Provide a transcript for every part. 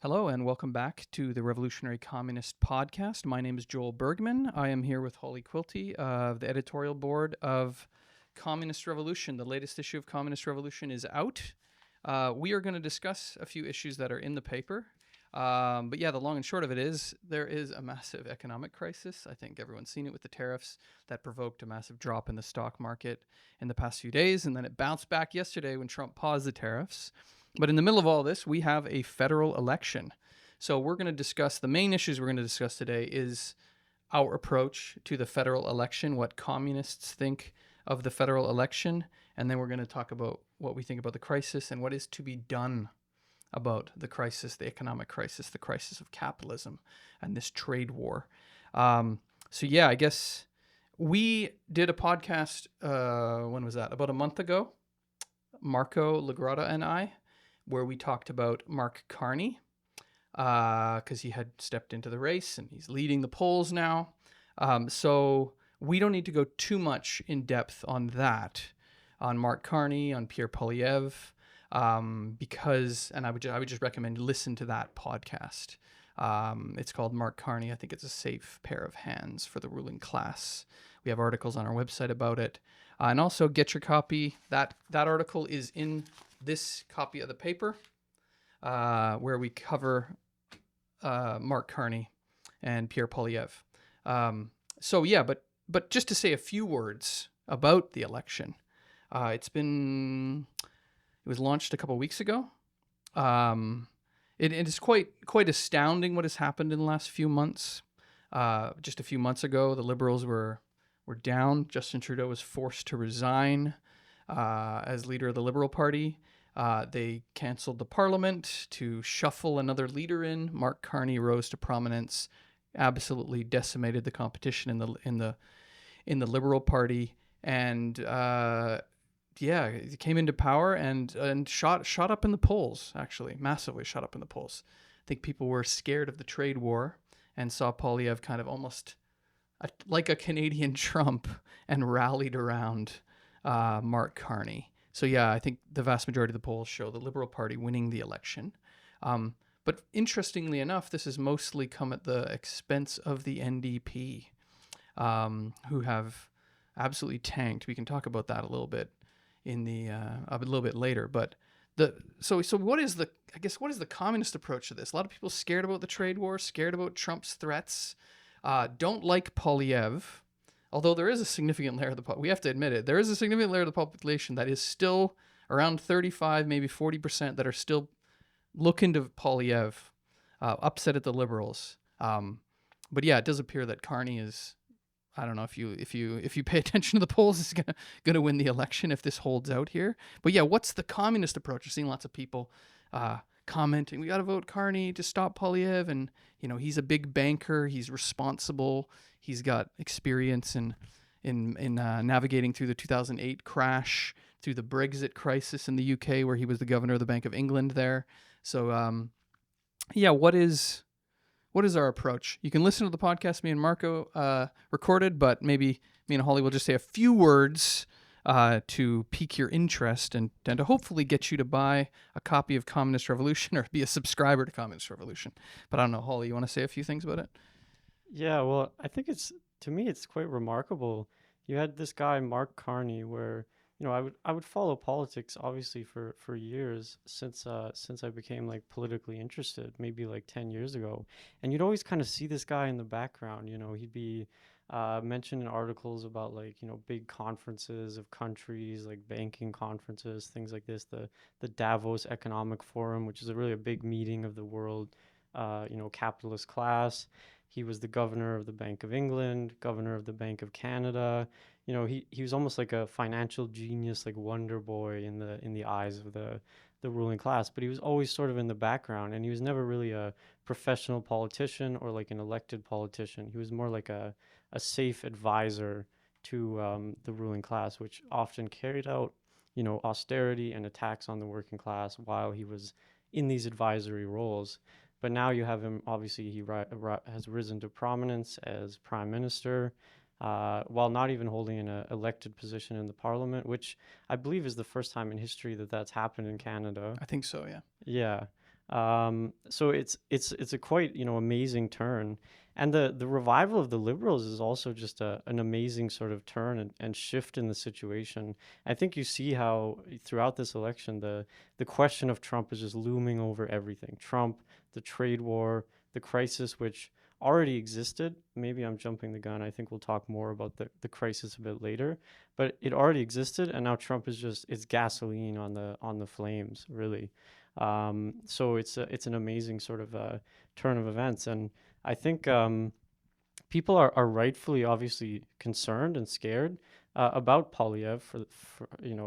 Hello and welcome back to the Revolutionary Communist Podcast. My name is Joel Bergman. I am here with Holly Quilty of the editorial board of Communist Revolution. The latest issue of Communist Revolution is out. We are going to discuss a few issues that are in the paper. But the long and short of it is there is a massive economic crisis. I think everyone's seen it with the tariffs that provoked a massive drop in the stock market in the past few days. And then it bounced back yesterday when Trump paused the tariffs. But in the middle of all this, we have a federal election. So we're going to discuss the main issues we're going to discuss today is our approach to the federal election, what communists think of the federal election, and then we're going to talk about what we think about the crisis and what is to be done about the crisis, the economic crisis, the crisis of capitalism, and this trade war. I guess we did a podcast, when was that? About a month ago, Marco Lagrada and I, where we talked about Mark Carney, because he had stepped into the race and he's leading the polls now. So we don't need to go too much in depth on that, on Mark Carney, on Pierre Poilievre, because I would just recommend listen to that podcast. It's called Mark Carney. I think it's a safe pair of hands for the ruling class. We have articles on our website about it. And also get your copy. That article is in this copy of the paper, where we cover Mark Carney and Pierre Poilievre. But just to say a few words about the election. It was launched a couple weeks ago. It is quite astounding what has happened in the last few months. Just a few months ago, the Liberals were down. Justin Trudeau was forced to resign as leader of the Liberal Party. They canceled the parliament to shuffle another leader in. Mark Carney rose to prominence, absolutely decimated the competition in the Liberal Party, and he came into power and shot up in the polls. Actually, massively shot up in the polls. I think people were scared of the trade war and saw Poilievre kind of almost like a Canadian Trump and rallied around Mark Carney. So I think the vast majority of the polls show the Liberal Party winning the election. But interestingly enough, this has mostly come at the expense of the NDP, who have absolutely tanked. We can talk about that a little bit a little bit later. But so what is the communist approach to this? A lot of people scared about the trade war, scared about Trump's threats, don't like Poilievre. Although there is a significant layer of the we have to admit it, there is a significant layer of the population that is still around 35, maybe 40% that are still looking to Poilievre, upset at the Liberals. But it does appear that Carney is, I don't know if you pay attention to the polls, is gonna win the election if this holds out here. But what's the communist approach? I've seen lots of people commenting, we got to vote Carney to stop Poilievre, and he's a big banker, he's responsible, he's got experience in navigating through the 2008 crash, through the Brexit crisis in the UK, where he was the governor of the Bank of England there. So what is our approach? You can listen to the podcast me and Marco recorded, but maybe me and Holly will just say a few words to pique your interest and to hopefully get you to buy a copy of Communist Revolution or be a subscriber to Communist Revolution. But I don't know, Holly, you want to say a few things about it? Yeah, well, I think to me, it's quite remarkable. You had this guy, Mark Carney, where, I would follow politics obviously for years since I became like politically interested, maybe like 10 years ago. And you'd always kind of see this guy in the background, he'd be mentioned in articles about big conferences of countries, like banking conferences, things like this, the Davos Economic Forum, which is a big meeting of the world, capitalist class. He was the governor of the Bank of England, governor of the Bank of Canada. He was almost like a financial genius, like wonder boy in the eyes of the ruling class. But he was always sort of in the background, and he was never really a professional politician or like an elected politician. He was more like a safe advisor to the ruling class, which often carried out, austerity and attacks on the working class while he was in these advisory roles. But now you have him, obviously, he has risen to prominence as prime minister, while not even holding an elected position in the parliament, which I believe is the first time in history that that's happened in Canada. I think so, yeah. Yeah. So it's a quite, amazing turn. And the revival of the liberals is also just an amazing sort of turn and shift in the situation. I think you see how throughout this election the question of Trump is just looming over everything. Trump, the trade war, the crisis which already existed. Maybe I'm jumping the gun. I think we'll talk more about the crisis a bit later. But it already existed, and now Trump is just it's gasoline on the flames, really. So it's an amazing sort of turn of events, and I think people are rightfully obviously concerned and scared about Polyev for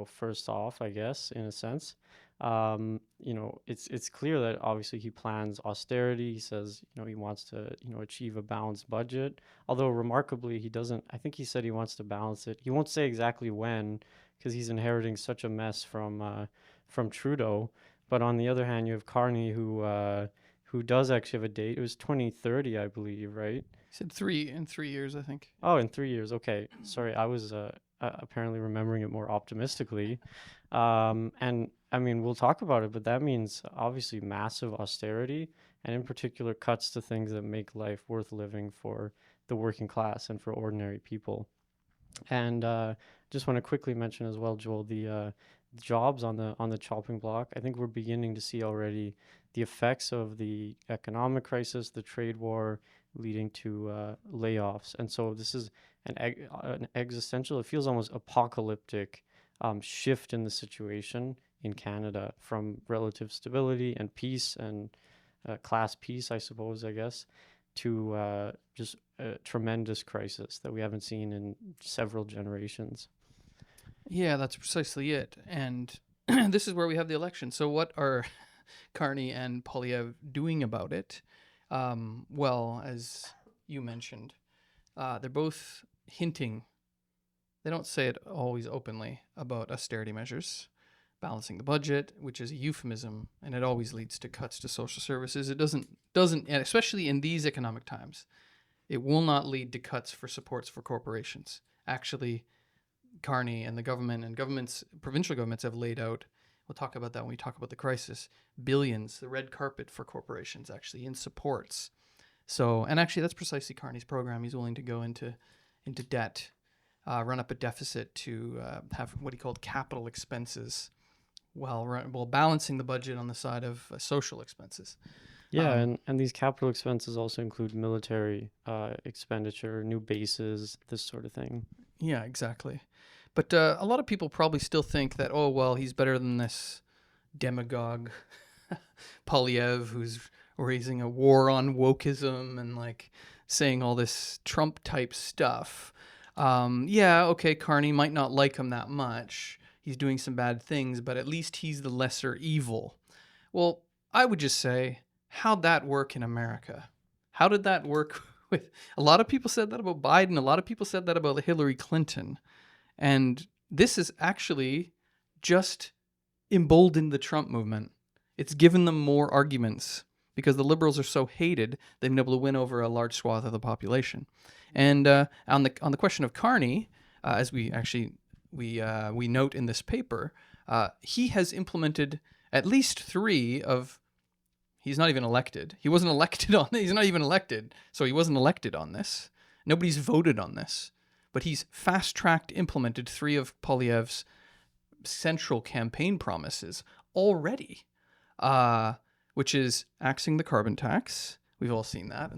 first off, I guess, in a sense. It's clear that obviously he plans austerity. He says, he wants to, achieve a balanced budget. Although remarkably, he doesn't. I think he said he wants to balance it. He won't say exactly when, because he's inheriting such a mess from Trudeau. But on the other hand, you have Carney who does actually have a date. It was 2030, I believe, right? He said 3 years, I think. Oh, in 3 years. Okay. Sorry, I was apparently remembering it more optimistically. And I mean, we'll talk about it, but that means obviously massive austerity, and in particular, cuts to things that make life worth living for the working class and for ordinary people. And just want to quickly mention as well, Joel, the jobs on the chopping block. I think we're beginning to see already the effects of the economic crisis, the trade war, leading to layoffs. And so this is an existential. It feels almost apocalyptic shift in the situation in Canada from relative stability and peace and class peace, I suppose, I guess, to just a tremendous crisis that we haven't seen in several generations. Yeah, that's precisely it. And this is where we have the election. So what are Carney and Polyev doing about it? Well, as you mentioned, they're both hinting. They don't say it always openly about austerity measures, balancing the budget, which is a euphemism, and it always leads to cuts to social services. It doesn't, and especially in these economic times, it will not lead to cuts for supports for corporations. Actually, Carney and the government and provincial governments have laid out, we'll talk about that when we talk about the crisis, billions, the red carpet for corporations actually in supports. So, and actually that's precisely Carney's program. He's willing to go into debt, run up a deficit to have what he called capital expenses while balancing the budget on the side of social expenses. Yeah, and these capital expenses also include military expenditure, new bases, this sort of thing. Yeah, exactly. But a lot of people probably still think that, oh, well, he's better than this demagogue, Polyev, who's raising a war on wokeism and like saying all this Trump type stuff. Yeah, okay, Carney might not like him that much. He's doing some bad things, but at least he's the lesser evil. Well, I would just say, how'd that work in America? How did that work with a lot of people said that about Biden, a lot of people said that about Hillary Clinton. And this is actually just emboldened the Trump movement. It's given them more arguments because the liberals are so hated, they've been able to win over a large swath of the population. And on the question of Carney, as we note in this paper, he has implemented at least three of. He's not even elected. He wasn't elected on this. He's not even elected, so he wasn't elected on this. Nobody's voted on this. But he's fast-tracked implemented three of Polyev's central campaign promises already, which is axing the carbon tax. We've all seen that.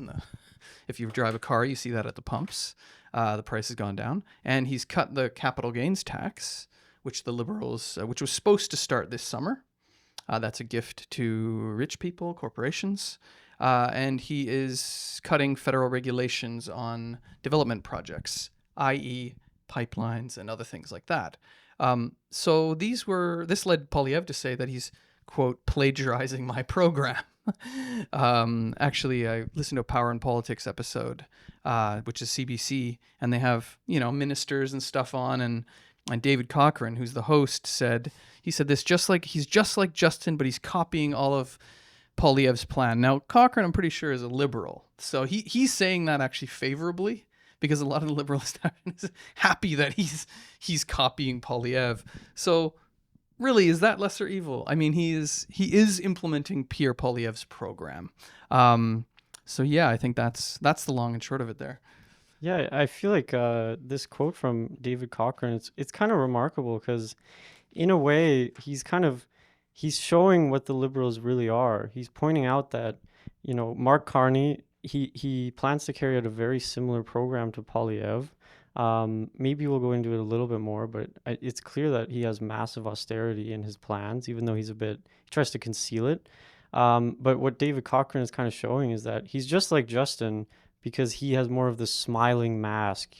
If you drive a car, you see that at the pumps. The price has gone down. And he's cut the capital gains tax, which the Liberals, which was supposed to start this summer. That's a gift to rich people, corporations. And he is cutting federal regulations on development projects, i.e. pipelines and other things like that. So this led Polyev to say that he's, quote, plagiarizing my program. Actually, I listened to a Power and Politics episode, which is CBC, and they have, ministers and stuff on, and David Cochran, who's the host, said this he's just like Justin, but he's copying all of Polyev's plan. Now, Cochran, I'm pretty sure, is a liberal. So he's saying that actually favorably because a lot of the liberal establishment is happy that he's copying Polyev. So really, is that lesser evil? I mean, he is implementing Pierre Poilievre's program. Um, so yeah, I think that's the long and short of it there. Yeah, I feel like this quote from David Cochrane, it's kind of remarkable because in a way he's showing what the liberals really are. He's pointing out that, Mark Carney, he plans to carry out a very similar program to Polyev. Maybe we'll go into it a little bit more, but it's clear that he has massive austerity in his plans, even though he tries to conceal it. But what David Cochrane is kind of showing is that he's just like Justin because he has more of the smiling mask,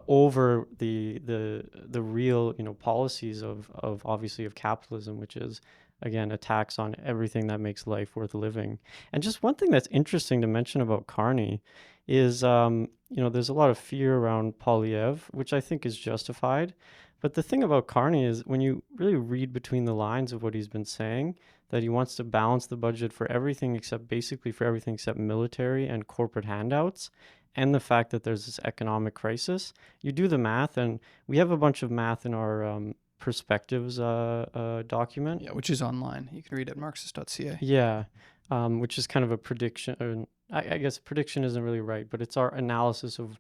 over the real, policies of obviously of capitalism, which is again a tax on everything that makes life worth living. And just one thing that's interesting to mention about Carney is, there's a lot of fear around Polyev, which I think is justified. But the thing about Carney is when you really read between the lines of what he's been saying, that he wants to balance the budget for everything except basically for everything except military and corporate handouts, and the fact that there's this economic crisis. You do the math, and we have a bunch of math in our perspectives document. Yeah, which is online. You can read it at Marxist.ca. Yeah, which is kind of a prediction. Or I guess prediction isn't really right, but it's our analysis of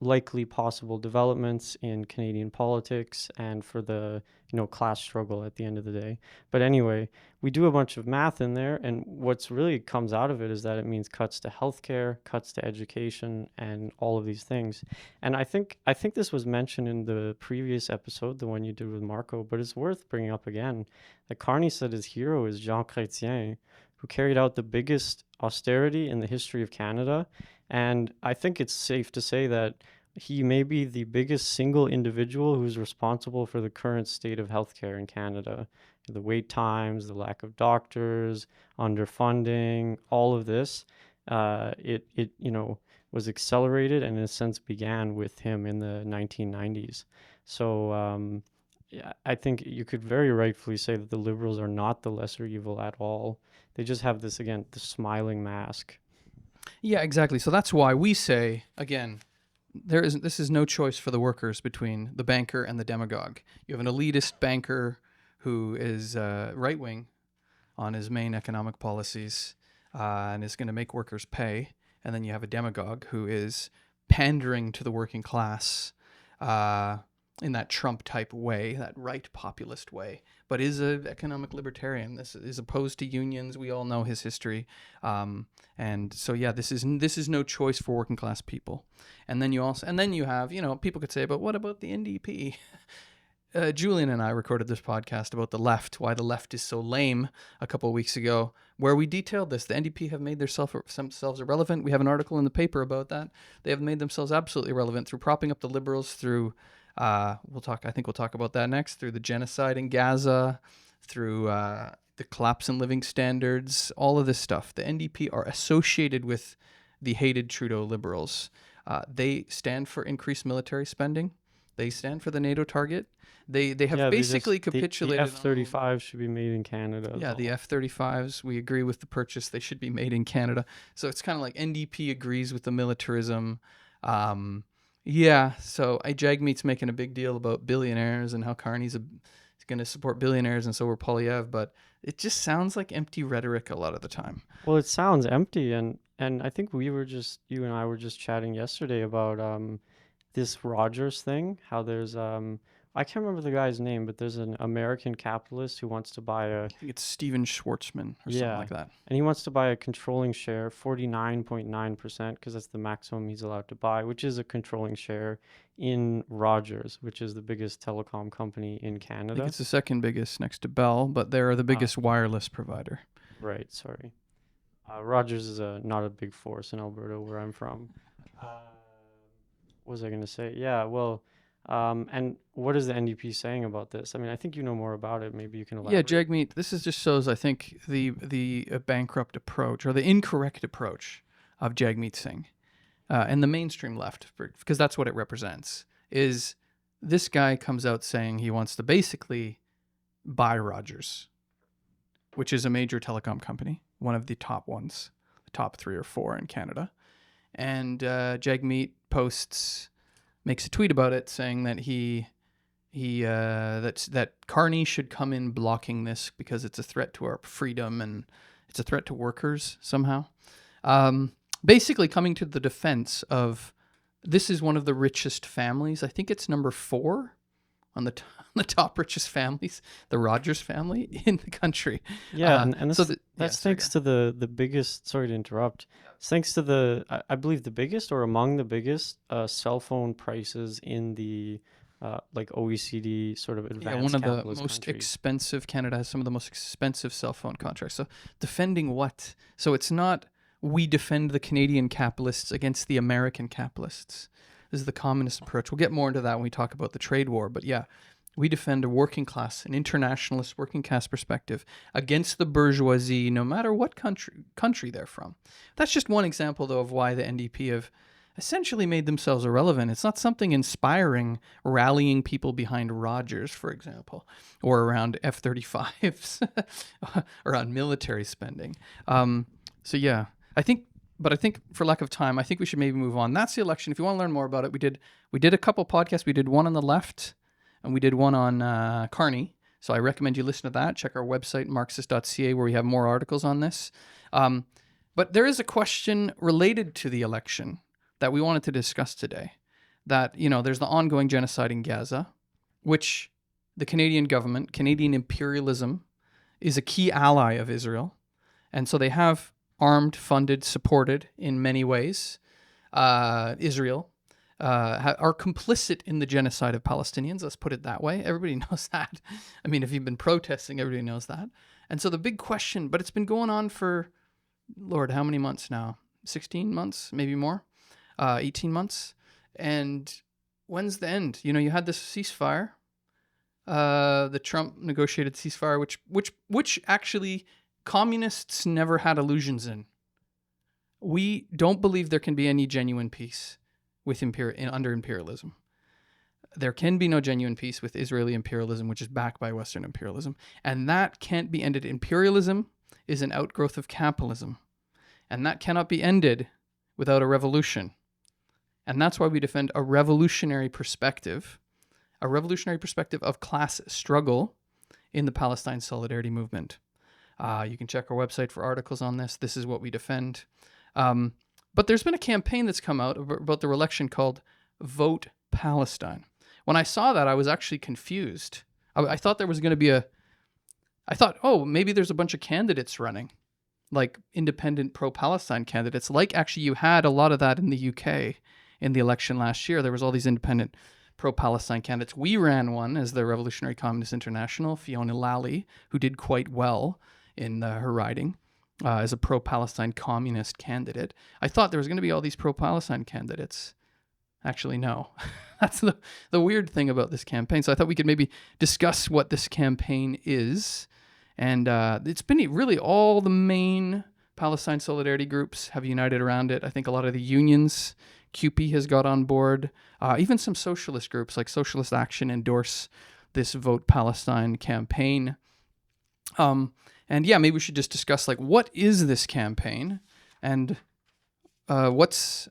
likely possible developments in Canadian politics and for the class struggle at the end of the day. But anyway, we do a bunch of math in there, and what's really comes out of it is that it means cuts to healthcare, cuts to education, and all of these things. And I think this was mentioned in the previous episode, the one you did with Marco, but it's worth bringing up again. That Carney said his hero is Jean Chrétien, who carried out the biggest austerity in the history of Canada. And I think it's safe to say that he may be the biggest single individual who's responsible for the current state of healthcare in Canada. The wait times, the lack of doctors, underfunding, all of this, it was accelerated and in a sense began with him in the 1990s. So yeah, I think you could very rightfully say that the Liberals are not the lesser evil at all. They just have this, again, the smiling mask. Yeah, exactly. So that's why we say again, this is no choice for the workers between the banker and the demagogue. You have an elitist banker who is right wing on his main economic policies and is going to make workers pay, and then you have a demagogue who is pandering to the working class in that Trump type way, that right populist way, but is an economic libertarian. This is opposed to unions. We all know his history, and so yeah, this is no choice for working class people. And then you have people could say, but what about the NDP? Julian and I recorded this podcast about the left, why the left is so lame, a couple of weeks ago, where we detailed this. The NDP have made themselves irrelevant. We have an article in the paper about that. They have made themselves absolutely irrelevant through propping up the liberals, through I think we'll talk about that next, through the genocide in Gaza, through the collapse in living standards, all of this stuff. The NDP are associated with the hated Trudeau liberals. They stand for increased military spending. They stand for the NATO target. They have basically capitulated. The F-35 should be made in Canada. Yeah, the F-35s, we agree with the purchase. They should be made in Canada. So it's kind of like NDP agrees with the militarism. Yeah, so Jagmeet's making a big deal about billionaires and how Carney's going to support billionaires, and so we're Polyev, but it just sounds like empty rhetoric a lot of the time. Well, it sounds empty, and I think you and I were just chatting yesterday about this Rogers thing, how there's I can't remember the guy's name, but there's an American capitalist who wants to buy I think it's Steven Schwartzman or something like that. And he wants to buy a controlling share, 49.9%, because that's the maximum he's allowed to buy, which is a controlling share in Rogers, which is the biggest telecom company in I Canada. think it's the second biggest next to Bell, but they're the biggest wireless provider. Right, sorry. Rogers is not a big force in Alberta, where I'm from. What was I going to say? Yeah, well, and what is the NDP saying about this? I mean, I think you know more about it. Maybe you can elaborate. Yeah, Jagmeet, this is just shows, I think, the bankrupt approach or the incorrect approach of Jagmeet Singh and the mainstream left, because that's what it represents, is this guy comes out saying he wants to basically buy Rogers, which is a major telecom company, one of the top ones, the top 3 or 4 in Canada. And Jagmeet makes a tweet about it saying that he that Carney should come in blocking this because it's a threat to our freedom and it's a threat to workers somehow. Basically coming to the defense of this is one of the richest families. I think it's number 4 on the top richest families, the Rogers family in the country. Yeah, and So that's thanks to the biggest. Sorry to interrupt. It's thanks to I believe the biggest or among the biggest cell phone prices in the like OECD sort of advanced one of the capitalist most countries. expensive. Canada has some of the most expensive cell phone contracts. So defending what? So it's not we defend the Canadian capitalists against the American capitalists. This is the communist approach. We'll get more into that when we talk about the trade war. But yeah, we defend a working class, an internationalist working class perspective against the bourgeoisie, no matter what country they're from. That's just one example, though, of why the NDP have essentially made themselves irrelevant. It's not something inspiring, rallying people behind Rogers, for example, or around F-35s, around military spending. So yeah, I think for lack of time, I think we should maybe move on. That's the election. If you want to learn more about it, we did a couple podcasts. We did one on the left, and we did one on Carney. So I recommend you listen to that. Check our website, marxist.ca, where we have more articles on this. But there is a question related to the election that we wanted to discuss today. That, there's the ongoing genocide in Gaza, which the Canadian government, Canadian imperialism, is a key ally of Israel. And so they have armed, funded, supported in many ways Israel, are complicit in the genocide of Palestinians. Let's put it that way. Everybody knows that. I mean, if you've been protesting, everybody knows that. And so the big question, but it's been going on for, Lord, how many months now? 16 months, maybe more, 18 months. And when's the end? You had this ceasefire, the Trump negotiated ceasefire, which actually communists never had illusions in. We don't believe there can be any genuine peace with under imperialism. There can be no genuine peace with Israeli imperialism, which is backed by Western imperialism. And that can't be ended. Imperialism is an outgrowth of capitalism. And that cannot be ended without a revolution. And that's why we defend a revolutionary perspective of class struggle in the Palestine Solidarity Movement. You can check our website for articles on this. This is what we defend. But there's been a campaign that's come out about the election called Vote Palestine. When I saw that, I was actually confused. I thought there was going to be maybe there's a bunch of candidates running, like independent pro-Palestine candidates. Like actually you had a lot of that in the UK in the election last year. There was all these independent pro-Palestine candidates. We ran one as the Revolutionary Communist International, Fiona Lally, who did quite well in her riding as a pro-Palestine communist candidate. I thought there was going to be all these pro-Palestine candidates. Actually, no. That's the weird thing about this campaign. So I thought we could maybe discuss what this campaign is. And it's been really all the main Palestine solidarity groups have united around it. I think a lot of the unions, QP has got on board. Even some socialist groups like Socialist Action endorse this Vote Palestine campaign. And yeah, maybe we should just discuss what is this campaign and what's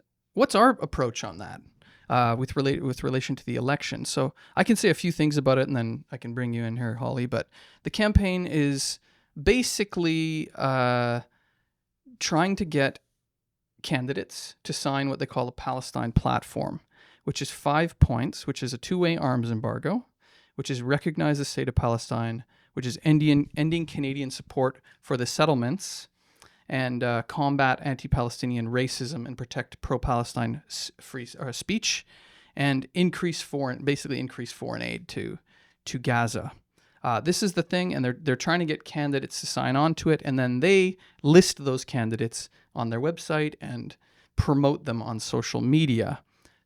our approach on that with relation to the election. So I can say a few things about it, and then I can bring you in here, Holly. But the campaign is basically trying to get candidates to sign what they call a Palestine platform, which is 5 points, which is a two-way arms embargo, which is recognize the state of Palestine, which is ending Canadian support for the settlements, and combat anti-Palestinian racism and protect pro-Palestine free speech, and increase foreign aid to Gaza. This is the thing, and they're trying to get candidates to sign on to it, and then they list those candidates on their website and promote them on social media.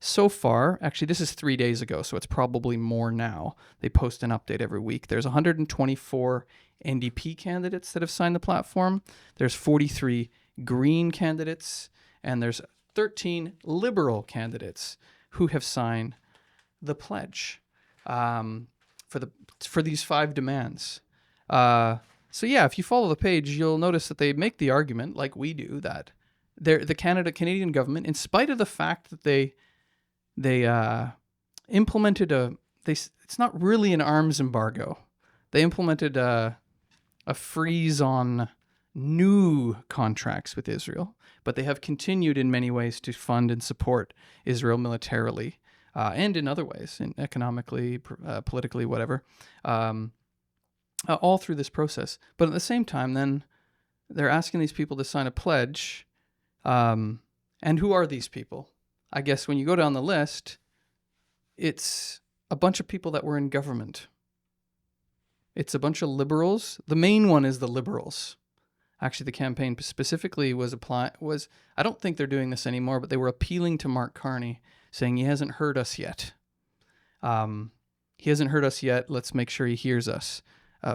So far, actually, this is 3 days ago, so it's probably more now. They post an update every week. There's 124 NDP candidates that have signed the platform. There's 43 Green candidates, and there's 13 Liberal candidates who have signed the pledge for these 5 demands. So yeah, if you follow the page, you'll notice that they make the argument, like we do, that the Canadian government, in spite of the fact that they implemented it's not really an arms embargo. They implemented a freeze on new contracts with Israel, but they have continued in many ways to fund and support Israel militarily, and in other ways, in economically, politically, whatever, all through this process. But at the same time, then they're asking these people to sign a pledge. And who are these people? I guess when you go down the list, it's a bunch of people that were in government. It's a bunch of liberals. The main one is the liberals. Actually, the campaign specifically was I don't think they're doing this anymore, but they were appealing to Mark Carney, saying he hasn't heard us yet. He hasn't heard us yet. Let's make sure he hears us.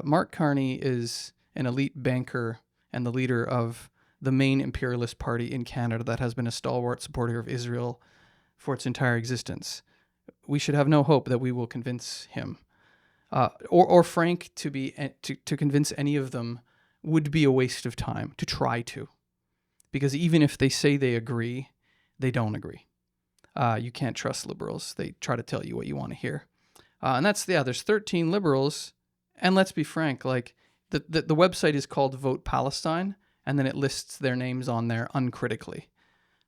Mark Carney is an elite banker and the leader of the main imperialist party in Canada that has been a stalwart supporter of Israel for its entire existence. We should have no hope that we will convince him. Or Frank to convince any of them would be a waste of time to try to. Because even if they say they agree, they don't agree. You can't trust liberals. They try to tell you what you want to hear. And there's 13 liberals. And let's be frank, like the website is called Vote Palestine, and then it lists their names on there uncritically.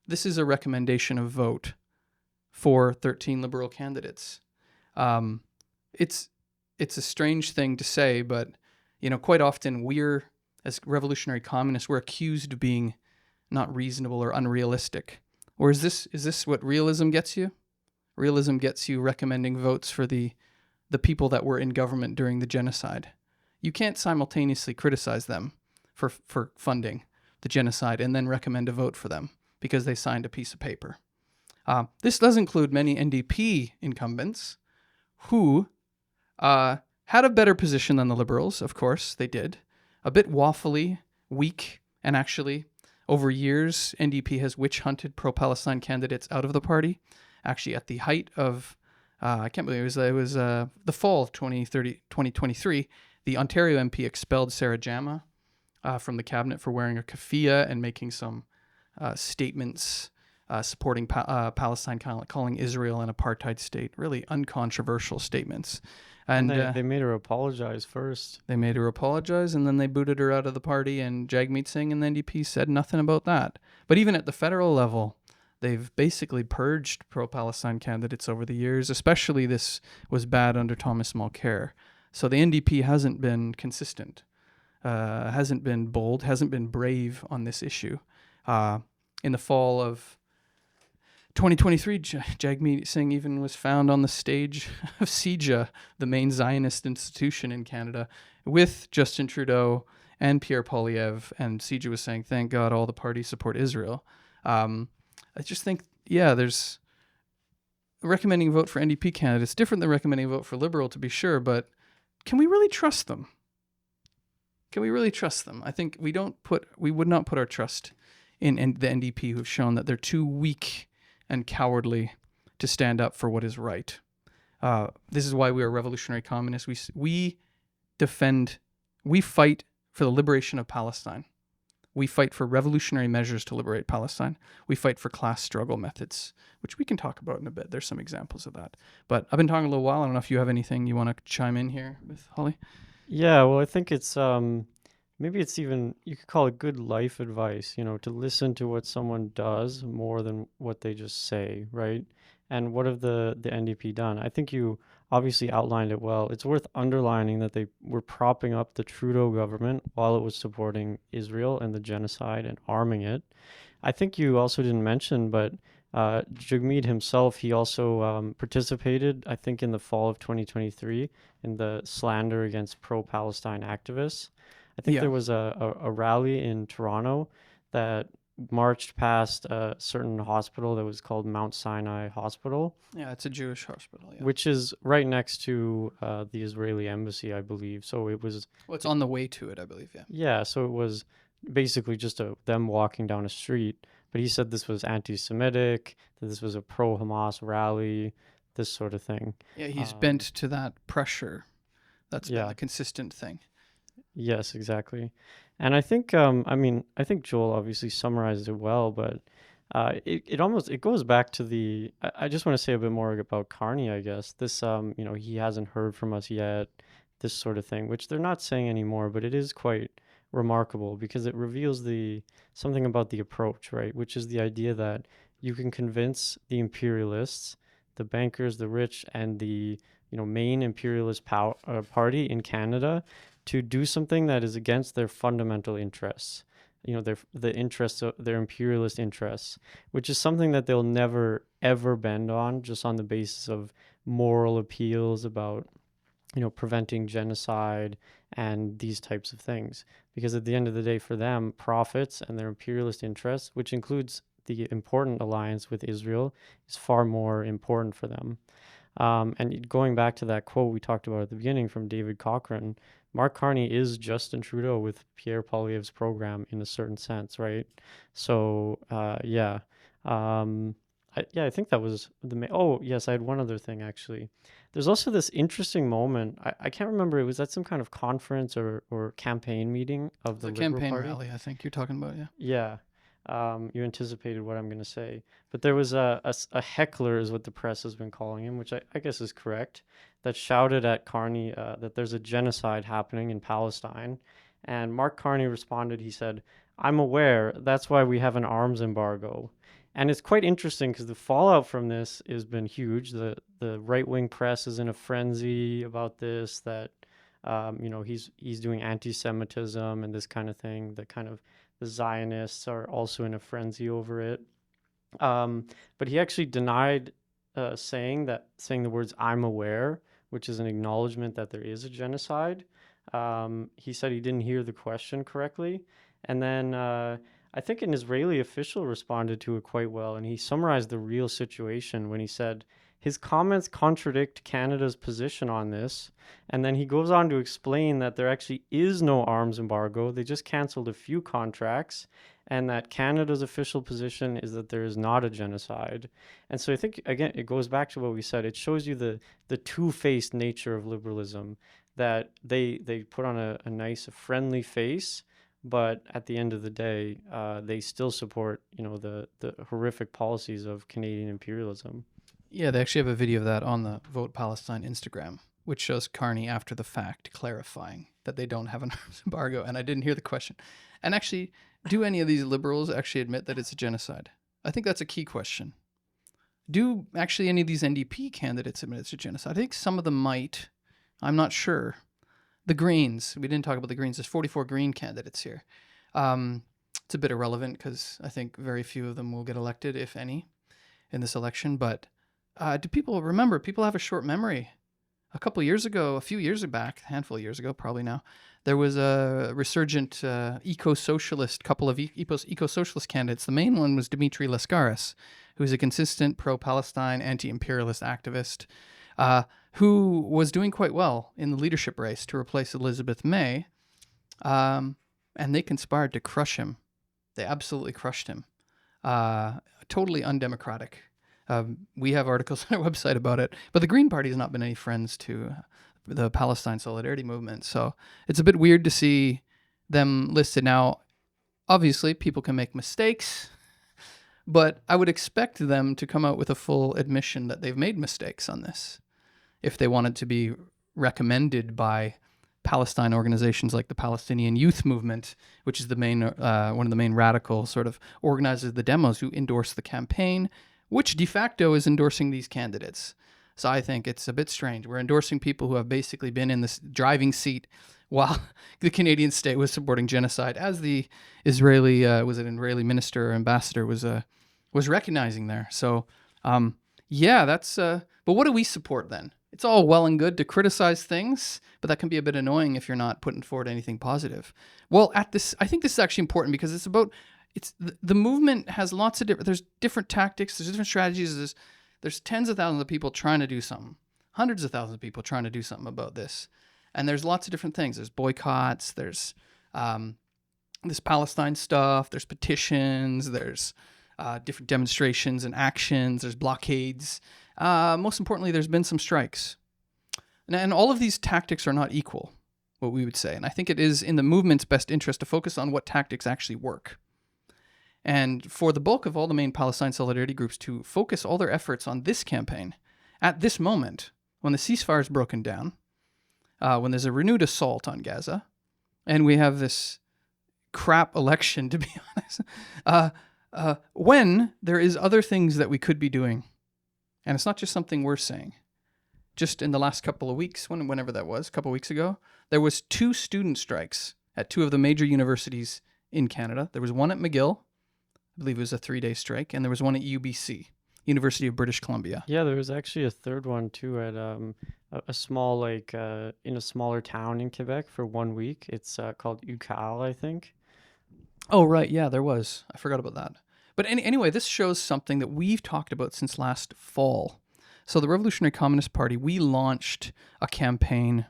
This is a recommendation of vote for 13 liberal candidates. It's a strange thing to say, but quite often we're, as revolutionary communists, we're accused of being not reasonable or unrealistic. Or is this what realism gets you? Realism gets you recommending votes for the people that were in government during the genocide. You can't simultaneously criticize them for funding the genocide and then recommend a vote for them because they signed a piece of paper. This does include many NDP incumbents who had a better position than the Liberals, of course, they did. A bit waffly, weak, and actually, over years, NDP has witch-hunted pro-Palestine candidates out of the party. Actually, at the height of, I can't believe it was the fall of 2023, the Ontario MP expelled Sarah Jama from the cabinet for wearing a keffiyeh and making some statements supporting Palestine, calling Israel an apartheid state. Really uncontroversial statements. And they made her apologize first. They made her apologize, and then they booted her out of the party, and Jagmeet Singh and the NDP said nothing about that. But even at the federal level, they've basically purged pro-Palestine candidates over the years, especially this was bad under Thomas Mulcair. So the NDP hasn't been consistent, hasn't been bold, hasn't been brave on this issue. In the fall of 2023, Jagmeet Singh even was found on the stage of CIJA, the main Zionist institution in Canada, with Justin Trudeau and Pierre Poilievre, and CIJA was saying, thank God all the parties support Israel. I just think, there's recommending a vote for NDP candidates, different than recommending a vote for Liberal, to be sure, but can we really trust them? Can we really trust them? I think we would not put our trust in the NDP, who've shown that they're too weak and cowardly to stand up for what is right. This is why we are revolutionary communists. We fight for the liberation of Palestine. We fight for revolutionary measures to liberate Palestine. We fight for class struggle methods, which we can talk about in a bit. There's some examples of that. But I've been talking a little while. I don't know if you have anything you want to chime in here with, Holly. Yeah, well, I think it's maybe it's even, you could call it good life advice, to listen to what someone does more than what they just say, right? And what have the NDP done? I think you obviously outlined it well. It's worth underlining that they were propping up the Trudeau government while it was supporting Israel and the genocide and arming it. I think you also didn't mention, but Jagmeet himself, he also participated, I think, in the fall of 2023 in the slander against pro-Palestine activists. I think there was a rally in Toronto that marched past a certain hospital that was called Mount Sinai Hospital. Yeah, it's a Jewish hospital. Yeah. Which is right next to the Israeli embassy, I believe. So it was... Well, it's on the way to it, I believe, yeah. Yeah, so it was basically just them walking down a street. But he said this was anti-Semitic, that this was a pro-Hamas rally, this sort of thing. Yeah, he's bent to that pressure. That's been a consistent thing. Yes, exactly. And I think, I think Joel obviously summarized it well, but It goes back to the. I just want to say a bit more about Carney, I guess. This he hasn't heard from us yet, this sort of thing, which they're not saying anymore, but it is quite remarkable because it reveals the something about the approach, right? Which is the idea that you can convince the imperialists, the bankers, the rich, and the main imperialist party in Canada to do something that is against their fundamental interests, the interests of their imperialist interests, which is something that they'll never ever bend on just on the basis of moral appeals about preventing genocide and these types of things, because at the end of the day, for them, profits and their imperialist interests, which includes the important alliance with Israel, is far more important for them. And going back to that quote we talked about at the beginning from David Cochrane, Mark Carney is Justin Trudeau with Pierre Poilievre's program in a certain sense, right? So, yeah. I think that was the main. Oh, yes, I had one other thing actually. There's also this interesting moment. I can't remember. It was at some kind of conference or campaign meeting of It's the a Liberal campaign Party. rally, I think you're talking about, yeah. Yeah. You anticipated what I'm going to say. But there was a heckler, is what the press has been calling him, which I guess is correct, that shouted at Carney that there's a genocide happening in Palestine. And Mark Carney responded, he said, "I'm aware. That's why we have an arms embargo." And it's quite interesting because the fallout from this has been huge. The right wing press is in a frenzy about this, that he's doing anti-Semitism and this kind of thing. The Zionists are also in a frenzy over it. But he actually denied saying the words "I'm aware," which is an acknowledgement that there is a genocide. He said he didn't hear the question correctly, and then I think an Israeli official responded to it quite well, and he summarized the real situation when he said his comments contradict Canada's position on this. And then he goes on to explain that there actually is no arms embargo. They just canceled a few contracts, and that Canada's official position is that there is not a genocide. And so I think, again, it goes back to what we said. It shows you the two-faced nature of liberalism, that they put on a nice, friendly face, but at the end of the day, they still support, the horrific policies of Canadian imperialism. Yeah, they actually have a video of that on the Vote Palestine Instagram, which shows Carney after the fact clarifying that they don't have an arms embargo. And I didn't hear the question. And actually, do any of these liberals actually admit that it's a genocide? I think that's a key question. Do actually any of these NDP candidates admit it's a genocide? I think some of them might. I'm not sure. The Greens, we didn't talk about the Greens. There's 44 Green candidates here. It's a bit irrelevant because I think very few of them will get elected, if any, in this election. But do people remember? People have a short memory. A few years back, a handful of years ago, probably now, there was a resurgent eco-socialist, couple of eco-socialist candidates. The main one was Dimitri Lascaris, who's a consistent pro-Palestine, anti-imperialist activist, who was doing quite well in the leadership race to replace Elizabeth May, and they conspired to crush him. They absolutely crushed him. Totally undemocratic. We have articles on our website about it, but the Green Party has not been any friends to the Palestine Solidarity Movement, so it's a bit weird to see them listed. Now, obviously, people can make mistakes, but I would expect them to come out with a full admission that they've made mistakes on this if they wanted to be recommended by Palestine organizations like the Palestinian Youth Movement, which is the main one of the main radical sort of organizers, the demos who endorse the campaign, which de facto is endorsing these candidates. So I think it's a bit strange. We're endorsing people who have basically been in this driving seat while the Canadian state was supporting genocide, as the Israeli Israeli minister or ambassador was recognizing there. So yeah, that's. But what do we support then? It's all well and good to criticize things, but that can be a bit annoying if you're not putting forward anything positive. Well, I think this is actually important because it's the movement has lots of there's different tactics, there's different strategies, there's tens of thousands of people trying to do something, hundreds of thousands of people trying to do something about this. And there's lots of different things. There's boycotts, there's this Palestine stuff, there's petitions, there's different demonstrations and actions, there's blockades. Most importantly, there's been some strikes. And all of these tactics are not equal, what we would say. And I think it is in the movement's best interest to focus on what tactics actually work. and for the bulk of all the main Palestine solidarity groups to focus all their efforts on this campaign at this moment, when the ceasefire is broken down, when there's a renewed assault on Gaza, and we have this crap election, to be honest, when there is other things that we could be doing. And it's not just something we're saying. Just in the last couple of weeks, whenever that was, a couple of weeks ago, there was 2 student strikes at 2 of the major universities in Canada. There was one at McGill, I believe it was a 3-day strike, and there was one at UBC, University of British Columbia. Yeah, there was actually a third one too at a small in a smaller town in Quebec for 1 week. It's called UCAL, I think. Oh, right. Yeah, there was. I forgot about that. But anyway, this shows something that we've talked about since last fall. So the Revolutionary Communist Party, we launched a campaign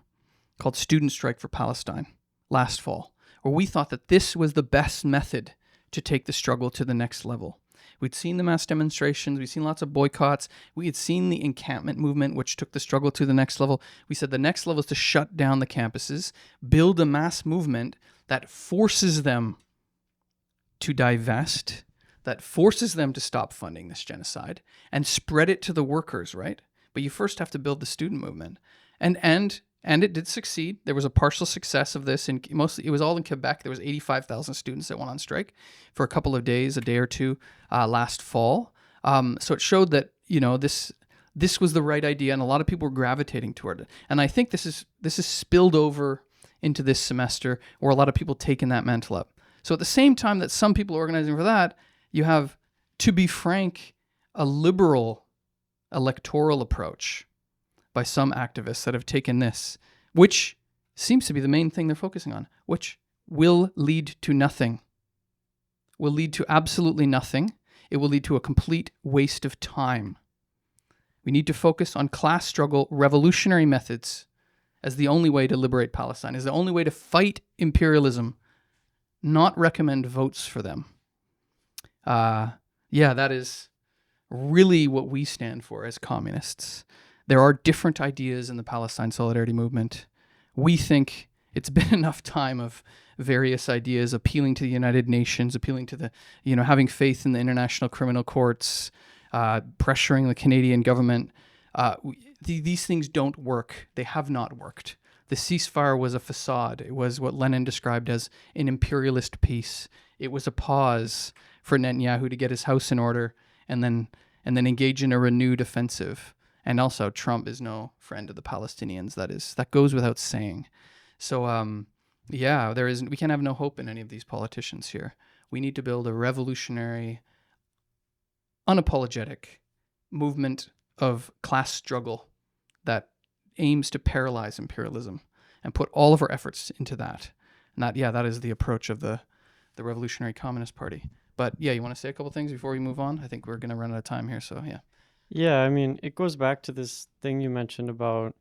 called Student Strike for Palestine last fall, where we thought that this was the best method to take the struggle to the next level. We'd seen the mass demonstrations. We'd seen lots of boycotts. We had seen the encampment movement, which took the struggle to the next level. We said the next level is to shut down the campuses, build a mass movement that forces them to divest, that forces them to stop funding this genocide, and spread it to the workers, right? But you first have to build the student movement. And it did succeed. There was a partial success of this. It was all in Quebec. There was 85,000 students that went on strike for a couple of days, a day or two, last fall. So it showed that, this was the right idea, and a lot of people were gravitating toward it. And I think this is spilled over into this semester, where a lot of people taking that mantle up. So at the same time that some people are organizing for that, you have, to be frank, a liberal electoral approach by some activists that have taken this, which seems to be the main thing they're focusing on, which will lead to nothing, will lead to absolutely nothing. It will lead to a complete waste of time. We need to focus on class struggle, revolutionary methods as the only way to liberate Palestine, as the only way to fight imperialism, not recommend votes for them. That is really what we stand for as communists. There are different ideas in the Palestine Solidarity Movement. We think it's been enough time of various ideas appealing to the United Nations, appealing to the, having faith in the international criminal courts, pressuring the Canadian government. These things don't work. They have not worked. The ceasefire was a facade. It was what Lenin described as an imperialist peace. It was a pause for Netanyahu to get his house in order and then engage in a renewed offensive. And also, Trump is no friend of the Palestinians. That goes without saying. So, we can have no hope in any of these politicians here. We need to build a revolutionary, unapologetic movement of class struggle that aims to paralyze imperialism and put all of our efforts into that. And that is the approach of the Revolutionary Communist Party. But you want to say a couple things before we move on? I think we're going to run out of time here, so yeah. Yeah, I mean, it goes back to this thing you mentioned about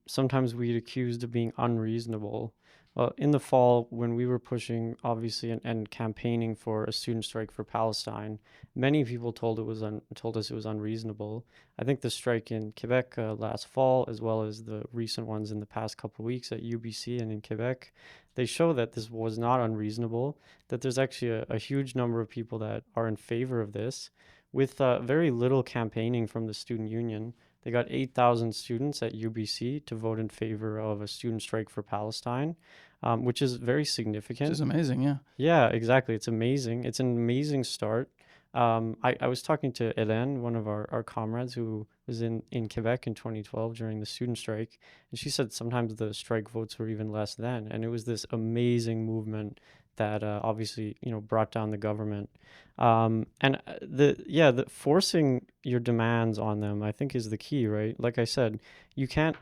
sometimes we'd accused of being unreasonable. Well, in the fall, when we were pushing, obviously, and campaigning for a student strike for Palestine, many people told us it was unreasonable. I think the strike in Quebec last fall, as well as the recent ones in the past couple of weeks at UBC and in Quebec, they show that this was not unreasonable, that there's actually a huge number of people that are in favor of this. With very little campaigning from the student union, they got 8,000 students at UBC to vote in favor of a student strike for Palestine, which is very significant. Which is amazing, yeah. Yeah, exactly. It's amazing. It's an amazing start. I was talking to Hélène, one of our comrades who was in Quebec in 2012 during the student strike, and she said sometimes the strike votes were even less then. And it was this amazing movement that obviously, brought down the government. The forcing your demands on them, I think, is the key, right? Like I said, you can't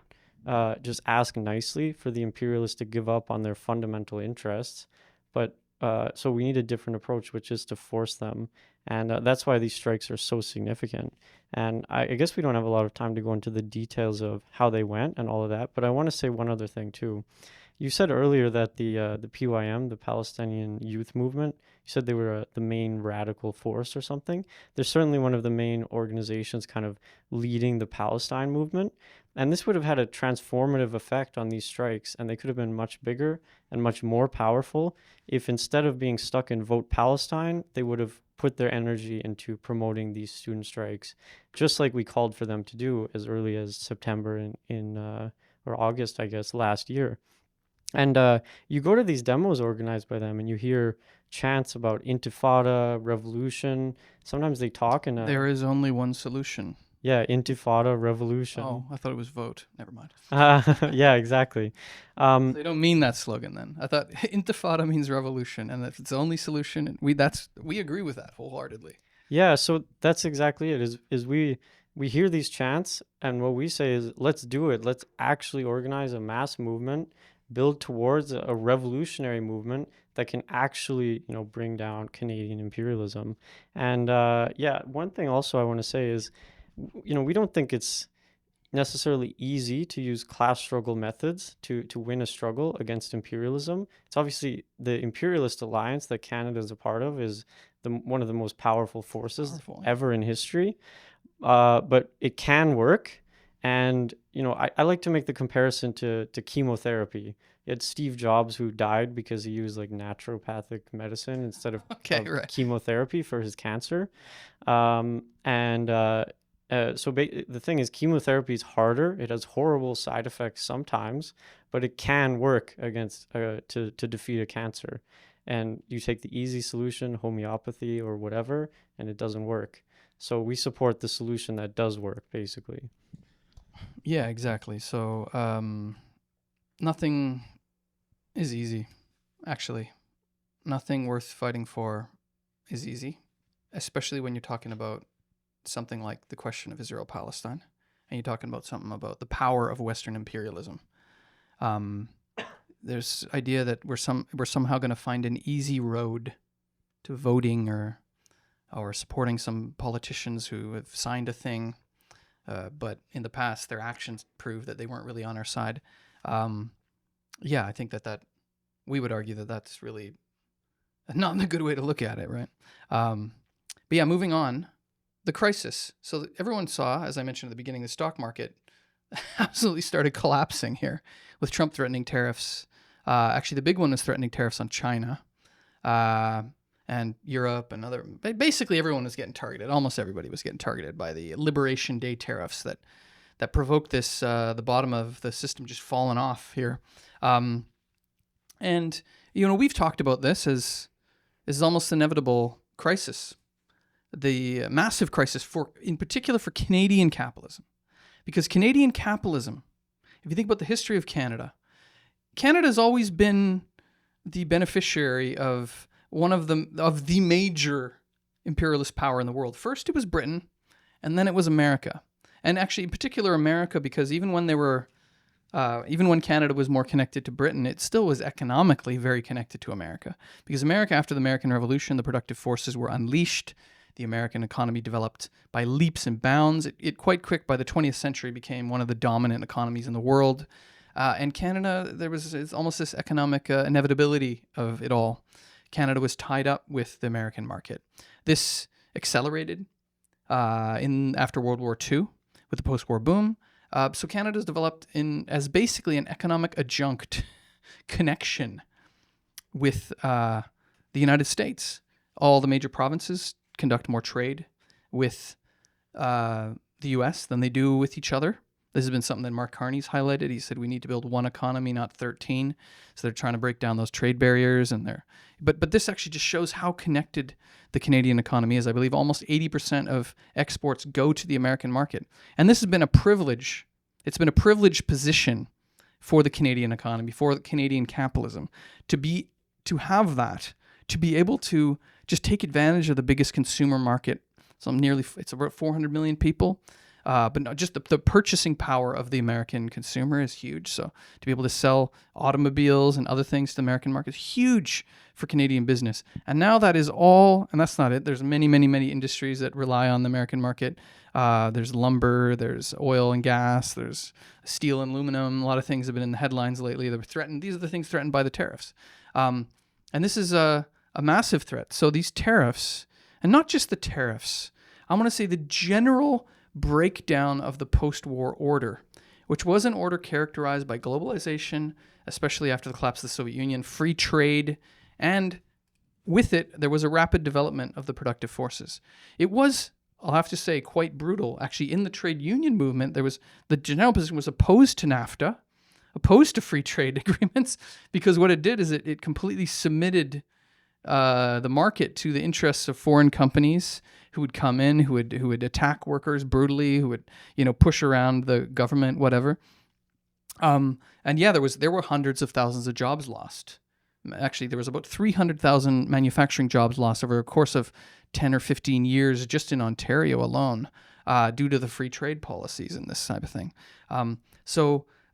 just ask nicely for the imperialists to give up on their fundamental interests, but so we need a different approach, which is to force them. And that's why these strikes are so significant. And I guess we don't have a lot of time to go into the details of how they went and all of that, but I want to say one other thing too. You said earlier that the PYM, the Palestinian Youth Movement, you said they were the main radical force or something. They're certainly one of the main organizations kind of leading the Palestine movement. And this would have had a transformative effect on these strikes, and they could have been much bigger and much more powerful if instead of being stuck in Vote Palestine, they would have put their energy into promoting these student strikes, just like we called for them to do as early as September or August, I guess, last year. And you go to these demos organized by them and you hear chants about intifada, revolution. Sometimes they talk in There is only one solution. yeah, intifada, revolution. Oh, I thought it was vote. Never mind. Yeah, exactly. They don't mean that slogan then. I thought intifada means revolution, and if it's the only solution, and we agree with that wholeheartedly. Yeah, so that's exactly it. Is we hear these chants, and what we say is, let's do it. Let's actually organize a mass movement, build towards a revolutionary movement that can actually, bring down Canadian imperialism. And yeah, one thing also I want to say is, we don't think it's necessarily easy to use class struggle methods to win a struggle against imperialism. It's obviously the imperialist alliance that Canada is a part of is one of the most powerful forces ever in history. But it can work. And, I like to make the comparison to chemotherapy. You had Steve Jobs who died because he used like naturopathic medicine instead of chemotherapy for his cancer. The thing is, chemotherapy is harder. It has horrible side effects sometimes, but it can work against to defeat a cancer. And you take the easy solution, homeopathy or whatever, and it doesn't work. So we support the solution that does work, basically. Yeah, exactly. So nothing is easy, actually. Nothing worth fighting for is easy, especially when you're talking about something like the question of Israel-Palestine, and you're talking about something about the power of Western imperialism. There's idea that we're somehow going to find an easy road to voting or supporting some politicians who have signed a thing, but in the past their actions prove that they weren't really on our side. Yeah, I think that we would argue that that's really not a good way to look at it, right? But yeah, moving on. The crisis. So everyone saw, as I mentioned at the beginning, the stock market absolutely started collapsing here with Trump threatening tariffs. Actually, the big one was threatening tariffs on China and Europe and other. Basically, everyone was getting targeted. Almost everybody was getting targeted by the Liberation Day tariffs that provoked this, the bottom of the system just falling off here. And, we've talked about this as almost inevitable crisis. The massive crisis in particular for Canadian capitalism, because Canadian capitalism, if you think about the history of Canada has always been the beneficiary of one of the major imperialist power in the world. First it was Britain, and then it was America, and actually in particular America, because even when Canada was more connected to Britain, it still was economically very connected to America, because America, after the American Revolution, the productive forces were unleashed. The American economy developed by leaps and bounds. It quite quick by the 20th century became one of the dominant economies in the world. And Canada, it's almost this economic inevitability of it all. Canada was tied up with the American market. This accelerated after World War II with the post-war boom. So Canada's developed as basically an economic adjunct connection with the United States. All the major provinces conduct more trade with the U.S. than they do with each other. This has been something that Mark Carney's highlighted. He said we need to build one economy, not 13. So they're trying to break down those trade barriers, but this actually just shows how connected the Canadian economy is. I believe almost 80% of exports go to the American market, and this has been a privilege. It's been a privileged position for the Canadian economy, for the Canadian capitalism, to have that, to be able to just take advantage of the biggest consumer market. It's about 400 million people. but no, just the purchasing power of the American consumer is huge. So to be able to sell automobiles and other things to the American market is huge for Canadian business. And now that is all, and that's not it. There's many, many, many industries that rely on the American market. There's lumber, there's oil and gas, there's steel and aluminum. A lot of things have been in the headlines lately that were threatened. These are the things threatened by the tariffs. And this is a massive threat. So these tariffs, and not just the tariffs, I want to say the general breakdown of the post-war order, which was an order characterized by globalization, especially after the collapse of the Soviet Union, free trade, and with it, there was a rapid development of the productive forces. It was, I'll have to say, quite brutal. Actually, in the trade union movement, the general position was opposed to NAFTA, opposed to free trade agreements, because what it did is it completely submitted the market to the interests of foreign companies who would come in, who would attack workers brutally, who would push around the government, whatever. And yeah, there were hundreds of thousands of jobs lost. Actually, there was about 300,000 manufacturing jobs lost over a course of 10 or 15 years just in Ontario alone, due to the free trade policies and this type of thing.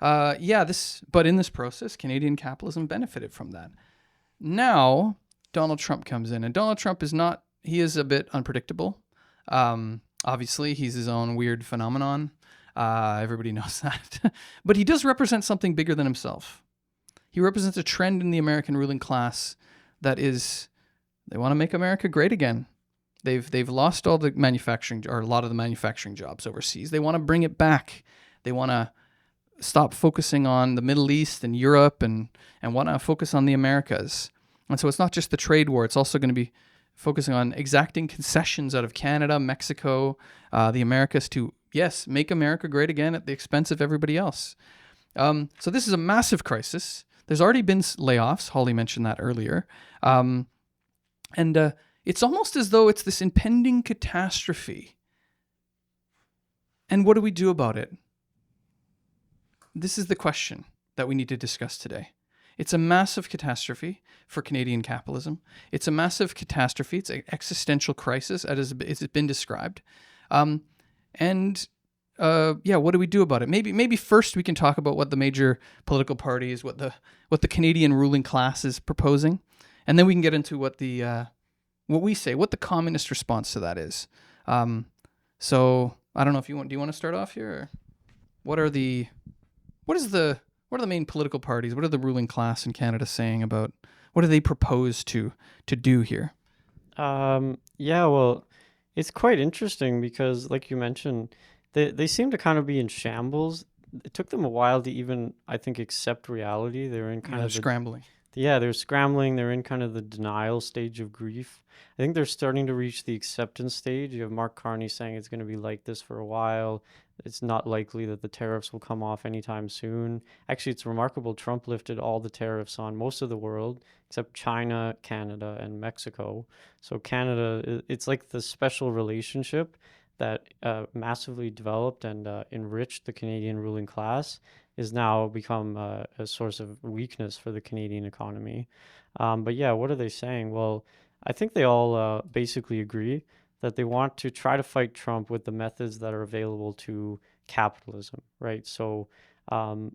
But in this process, Canadian capitalism benefited from that. Now, Donald Trump comes in, and Donald Trump he is a bit unpredictable. Obviously, he's his own weird phenomenon. Everybody knows that. But he does represent something bigger than himself. He represents a trend in the American ruling class that is, they want to make America great again. They've lost all the manufacturing, or a lot of the manufacturing jobs overseas. They want to bring it back. They want to stop focusing on the Middle East and Europe and want to focus on the Americas. And so it's not just the trade war. It's also going to be focusing on exacting concessions out of Canada, Mexico, the Americas to, yes, make America great again at the expense of everybody else. So this is a massive crisis. There's already been layoffs. Holly mentioned that earlier. And it's almost as though it's this impending catastrophe. And what do we do about it? This is the question that we need to discuss today. It's a massive catastrophe for Canadian capitalism. It's a massive catastrophe. It's an existential crisis, as it's been described. What do we do about it? Maybe first we can talk about what the major political parties, what the Canadian ruling class is proposing, and then we can get into what the communist response to that is. So I don't know if do you want to start off here? Or what are the main political parties? What are the ruling class in Canada saying about, what do they propose to do here? Well, it's quite interesting because, like you mentioned, they seem to kind of be in shambles. It took them a while to even, I think, accept reality. They were in kind of scrambling. They're scrambling. They're in kind of the denial stage of grief. I think they're starting to reach the acceptance stage. You have Mark Carney saying it's going to be like this for a while. It's not likely that the tariffs will come off anytime soon. Actually, it's remarkable. Trump lifted all the tariffs on most of the world except China, Canada, and Mexico. So Canada, it's like the special relationship that massively developed and enriched the Canadian ruling class is now become a source of weakness for the Canadian economy. What are they saying? Well, I think they all basically agree that they want to try to fight Trump with the methods that are available to capitalism, right? So I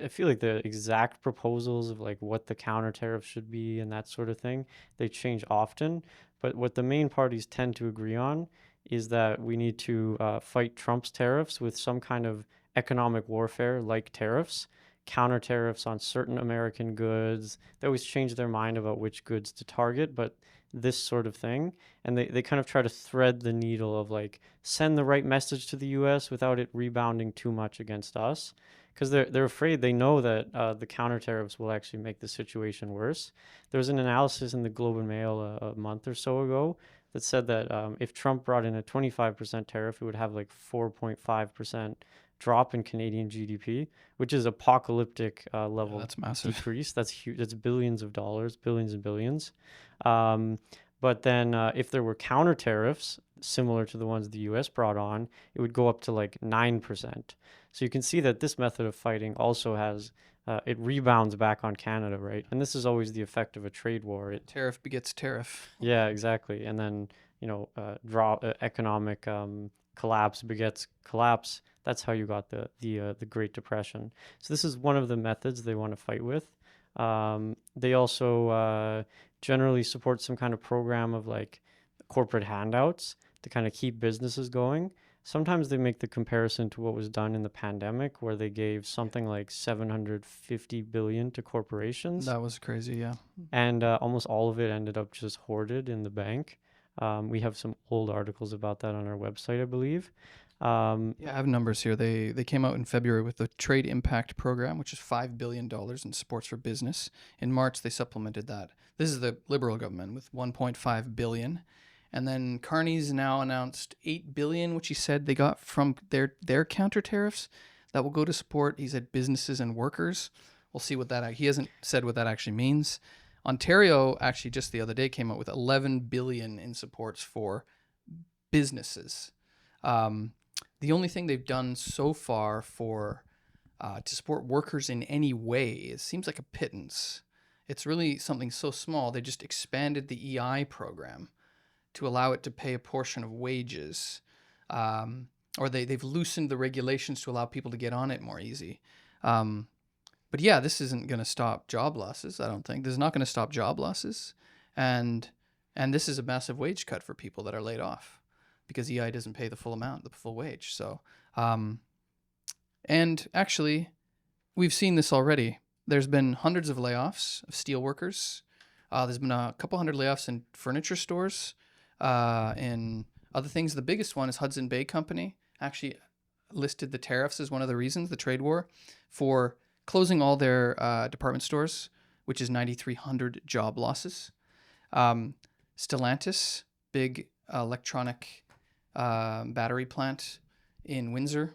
feel like the exact proposals of like what the counter tariff should be and that sort of thing, they change often. But what the main parties tend to agree on is that we need to fight Trump's tariffs with some kind of economic warfare like tariffs, counter tariffs on certain American goods. They always change their mind about which goods to target, but this sort of thing. And they kind of try to thread the needle of like send the right message to the US without it rebounding too much against us. Because they're afraid, they know that the counter tariffs will actually make the situation worse. There was an analysis in the Globe and Mail a month or so ago that said that if Trump brought in a 25% tariff, it would have like 4.5% drop in Canadian GDP, which is apocalyptic level. That's massive decrease. That's huge. That's billions of dollars, billions and billions. But then if there were counter tariffs similar to the ones the US brought on, it would go up to like 9%. So you can see that this method of fighting also has, it rebounds back on Canada, right? And this is always the effect of a trade war. Tariff begets tariff. Yeah, exactly. And then, economic collapse begets collapse. That's how you got the Great Depression. So this is one of the methods they want to fight with. They also generally support some kind of program of like corporate handouts to kind of keep businesses going. Sometimes they make the comparison to what was done in the pandemic, where they gave something like 750 billion to corporations, That was crazy. Yeah. and almost all of it ended up just hoarded in the bank. We have some old articles about that on our website, I believe. Yeah, I have numbers here. They came out in February with the Trade Impact Program, which is $5 billion in supports for business. In March, they supplemented that. This is the Liberal government with 1.5 billion, and then Carney's now announced 8 billion, which he said they got from their counter tariffs that will go to support. He said businesses and workers. We'll see what that. He hasn't said what that actually means. Ontario actually just the other day came out with 11 billion in supports for businesses. The only thing they've done so far for to support workers in any way, it seems like a pittance. It's really something so small. They just expanded the EI program to allow it to pay a portion of wages, or they've loosened the regulations to allow people to get on it more easy. But yeah, this isn't going to stop job losses. I don't think this is not going to stop job losses, and this is a massive wage cut for people that are laid off, because EI doesn't pay the full amount, the full wage. So, and actually, we've seen this already. There's been hundreds of layoffs of steel workers. There's been a couple hundred layoffs in furniture stores, and other things. The biggest one is Hudson Bay Company. Actually, listed the tariffs as one of the reasons, the trade war, for closing all their department stores, which is 9,300 job losses. Stellantis, big electronic battery plant in Windsor,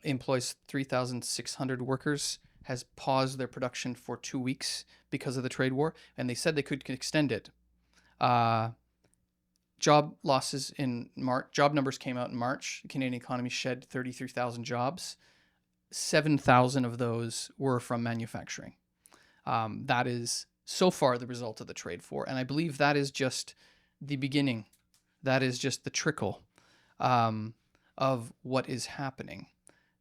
employs 3,600 workers, has paused their production for 2 weeks because of the trade war, and they said they could extend it. Job losses in March, job numbers came out in March. The Canadian economy shed 33,000 jobs. 7,000 of those were from manufacturing. That is so far the result of the trade war, and I believe that is just the beginning. That is just the trickle of what is happening.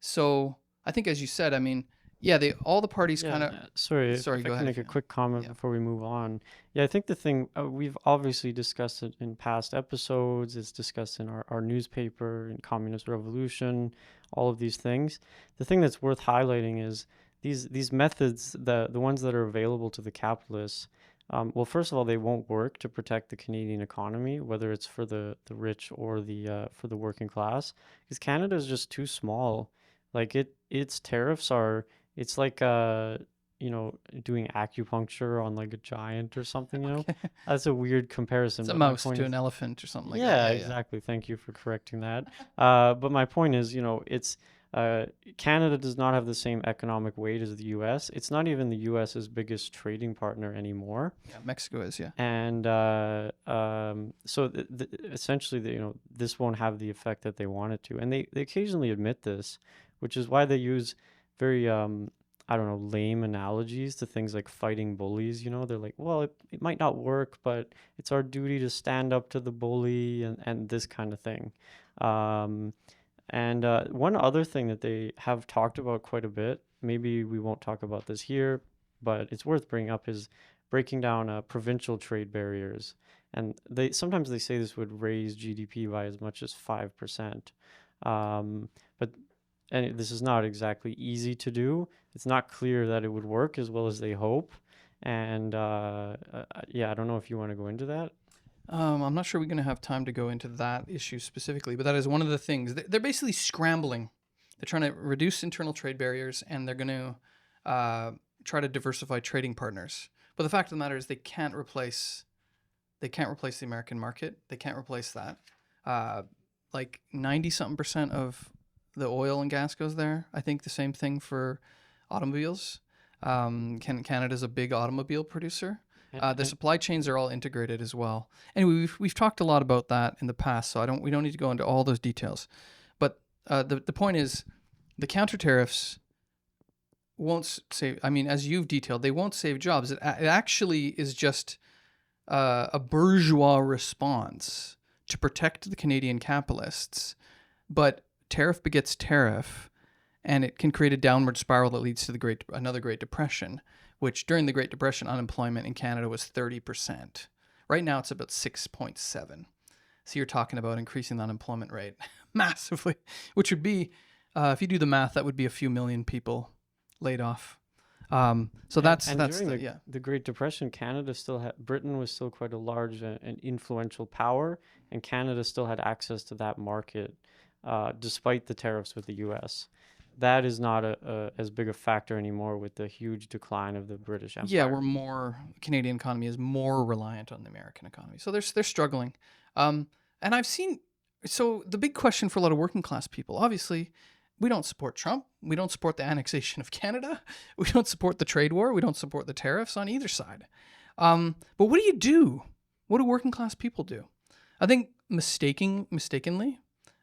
So I think, as you said, I mean, yeah, all the parties kind of. Sorry, if Sorry, I go can ahead. make a quick comment Yeah. before we move on. Yeah, I think the thing we've obviously discussed it in past episodes. It's discussed in our newspaper, in Communist Revolution, all of these things. The thing that's worth highlighting is these methods, the ones that are available to the capitalists. Well, first of all, they won't work to protect the Canadian economy, whether it's for the rich or for the working class, because Canada is just too small. Like its tariffs are. It's like doing acupuncture on like a giant or something. Okay. That's a weird comparison. It's a But my mouse point to is, an elephant or something like that. yeah, Yeah, yeah. exactly. Thank you for correcting that. But my point is, it's Canada does not have the same economic weight as the U.S. It's not even the U.S.'s biggest trading partner anymore. Yeah, Mexico is, yeah. And so essentially, this won't have the effect that they want it to. And they occasionally admit this, which is why they use very, I don't know, lame analogies to things like fighting bullies. They're like, well, it might not work, but it's our duty to stand up to the bully and this kind of thing. And one other thing that they have talked about quite a bit, maybe we won't talk about this here, but it's worth bringing up, is breaking down provincial trade barriers. And sometimes they say this would raise GDP by as much as 5%. But this is not exactly easy to do. It's not clear that it would work as well as they hope. And yeah, I don't know if you want to go into that. I'm not sure we're going to have time to go into that issue specifically, but that is one of the things. They're basically scrambling. They're trying to reduce internal trade barriers, and they're going to try to diversify trading partners. But the fact of the matter is, they can't replace the American market. They can't replace that. Like 90-something% of the oil and gas goes there. I think the same thing for automobiles. Canada's a big automobile producer. The supply chains are all integrated as well. Anyway, we've talked a lot about that in the past, so we don't need to go into all those details. But the point is, the counter tariffs won't save. I mean, as you've detailed, they won't save jobs. It actually is just a bourgeois response to protect the Canadian capitalists but tariff begets tariff, and it can create a downward spiral that leads to another Great Depression, which during the Great Depression, unemployment in Canada was 30%. Right now, it's about 6.7. So you're talking about increasing the unemployment rate massively, which would be, if you do the math, that would be a few million people laid off. So that's during the yeah. the Great Depression, Canada still had Britain was still quite a large and influential power, and Canada still had access to that market, despite the tariffs with the U.S. That is not as big a factor anymore with the huge decline of the British Empire. Yeah, Canadian economy is more reliant on the American economy, so they're struggling. And I've seen, so the big question for a lot of working class people, obviously, we don't support Trump. We don't support the annexation of Canada. We don't support the trade war. We don't support the tariffs on either side. But what do you do? What do working class people do? I think mistakenly,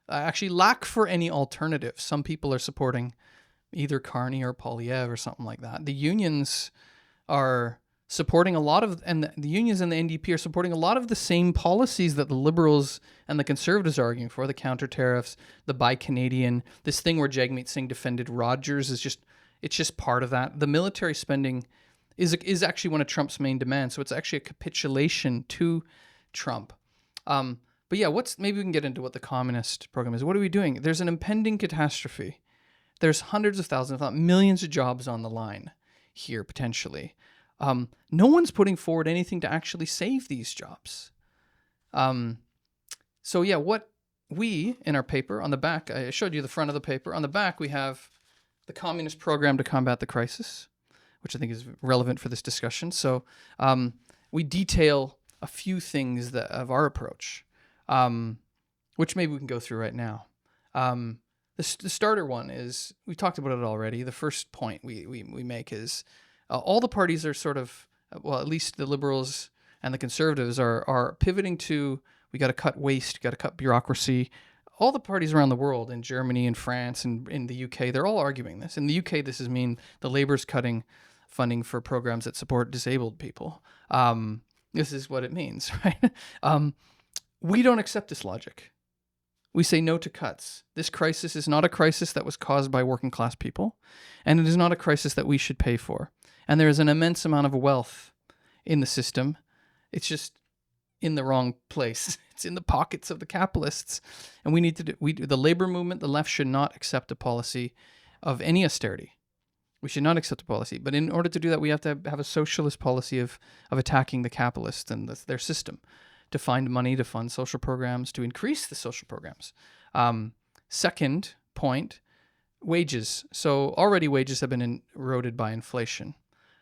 actually lack for any alternative. Some people are supporting either Carney or Polyev or something like that. The unions are supporting a lot of, and the unions and the NDP are supporting a lot of the same policies that the Liberals and the Conservatives are arguing for, the counter tariffs, the Buy Canadian, this thing where Jagmeet Singh defended Rogers it's just part of that. The military spending is actually one of Trump's main demands, so it's actually a capitulation to Trump. But yeah, maybe we can get into what the communist program is. What are we doing? There's an impending catastrophe. There's hundreds of thousands, if not millions of jobs on the line here, potentially. No one's putting forward anything to actually save these jobs. So yeah, what we, in our paper, on the back, I showed you the front of the paper. On the back, we have the communist program to combat the crisis, which I think is relevant for this discussion. So we detail a few things of our approach, which maybe we can go through right now. The starter one is, we talked about it already. The first point we make is all the parties are sort of, well, at least the Liberals and the Conservatives are pivoting to, we got to cut waste, got to cut bureaucracy. All the parties around the world, in Germany and France and in the UK, they're all arguing this. In the UK, this is the Labour's cutting funding for programs that support disabled people. This is what it means, right? We don't accept this logic. We say no to cuts. This crisis is not a crisis that was caused by working class people, and it is not a crisis that we should pay for. And there is an immense amount of wealth in the system. It's just in the wrong place. It's in the pockets of the capitalists. And we need to the labor movement, the left should not accept a policy of any austerity. We should not accept a policy. But in order to do that, we have to have a socialist policy of attacking the capitalists and their system, to find money to fund social programs, to increase the social programs. Second point, wages. So already wages have been eroded by inflation.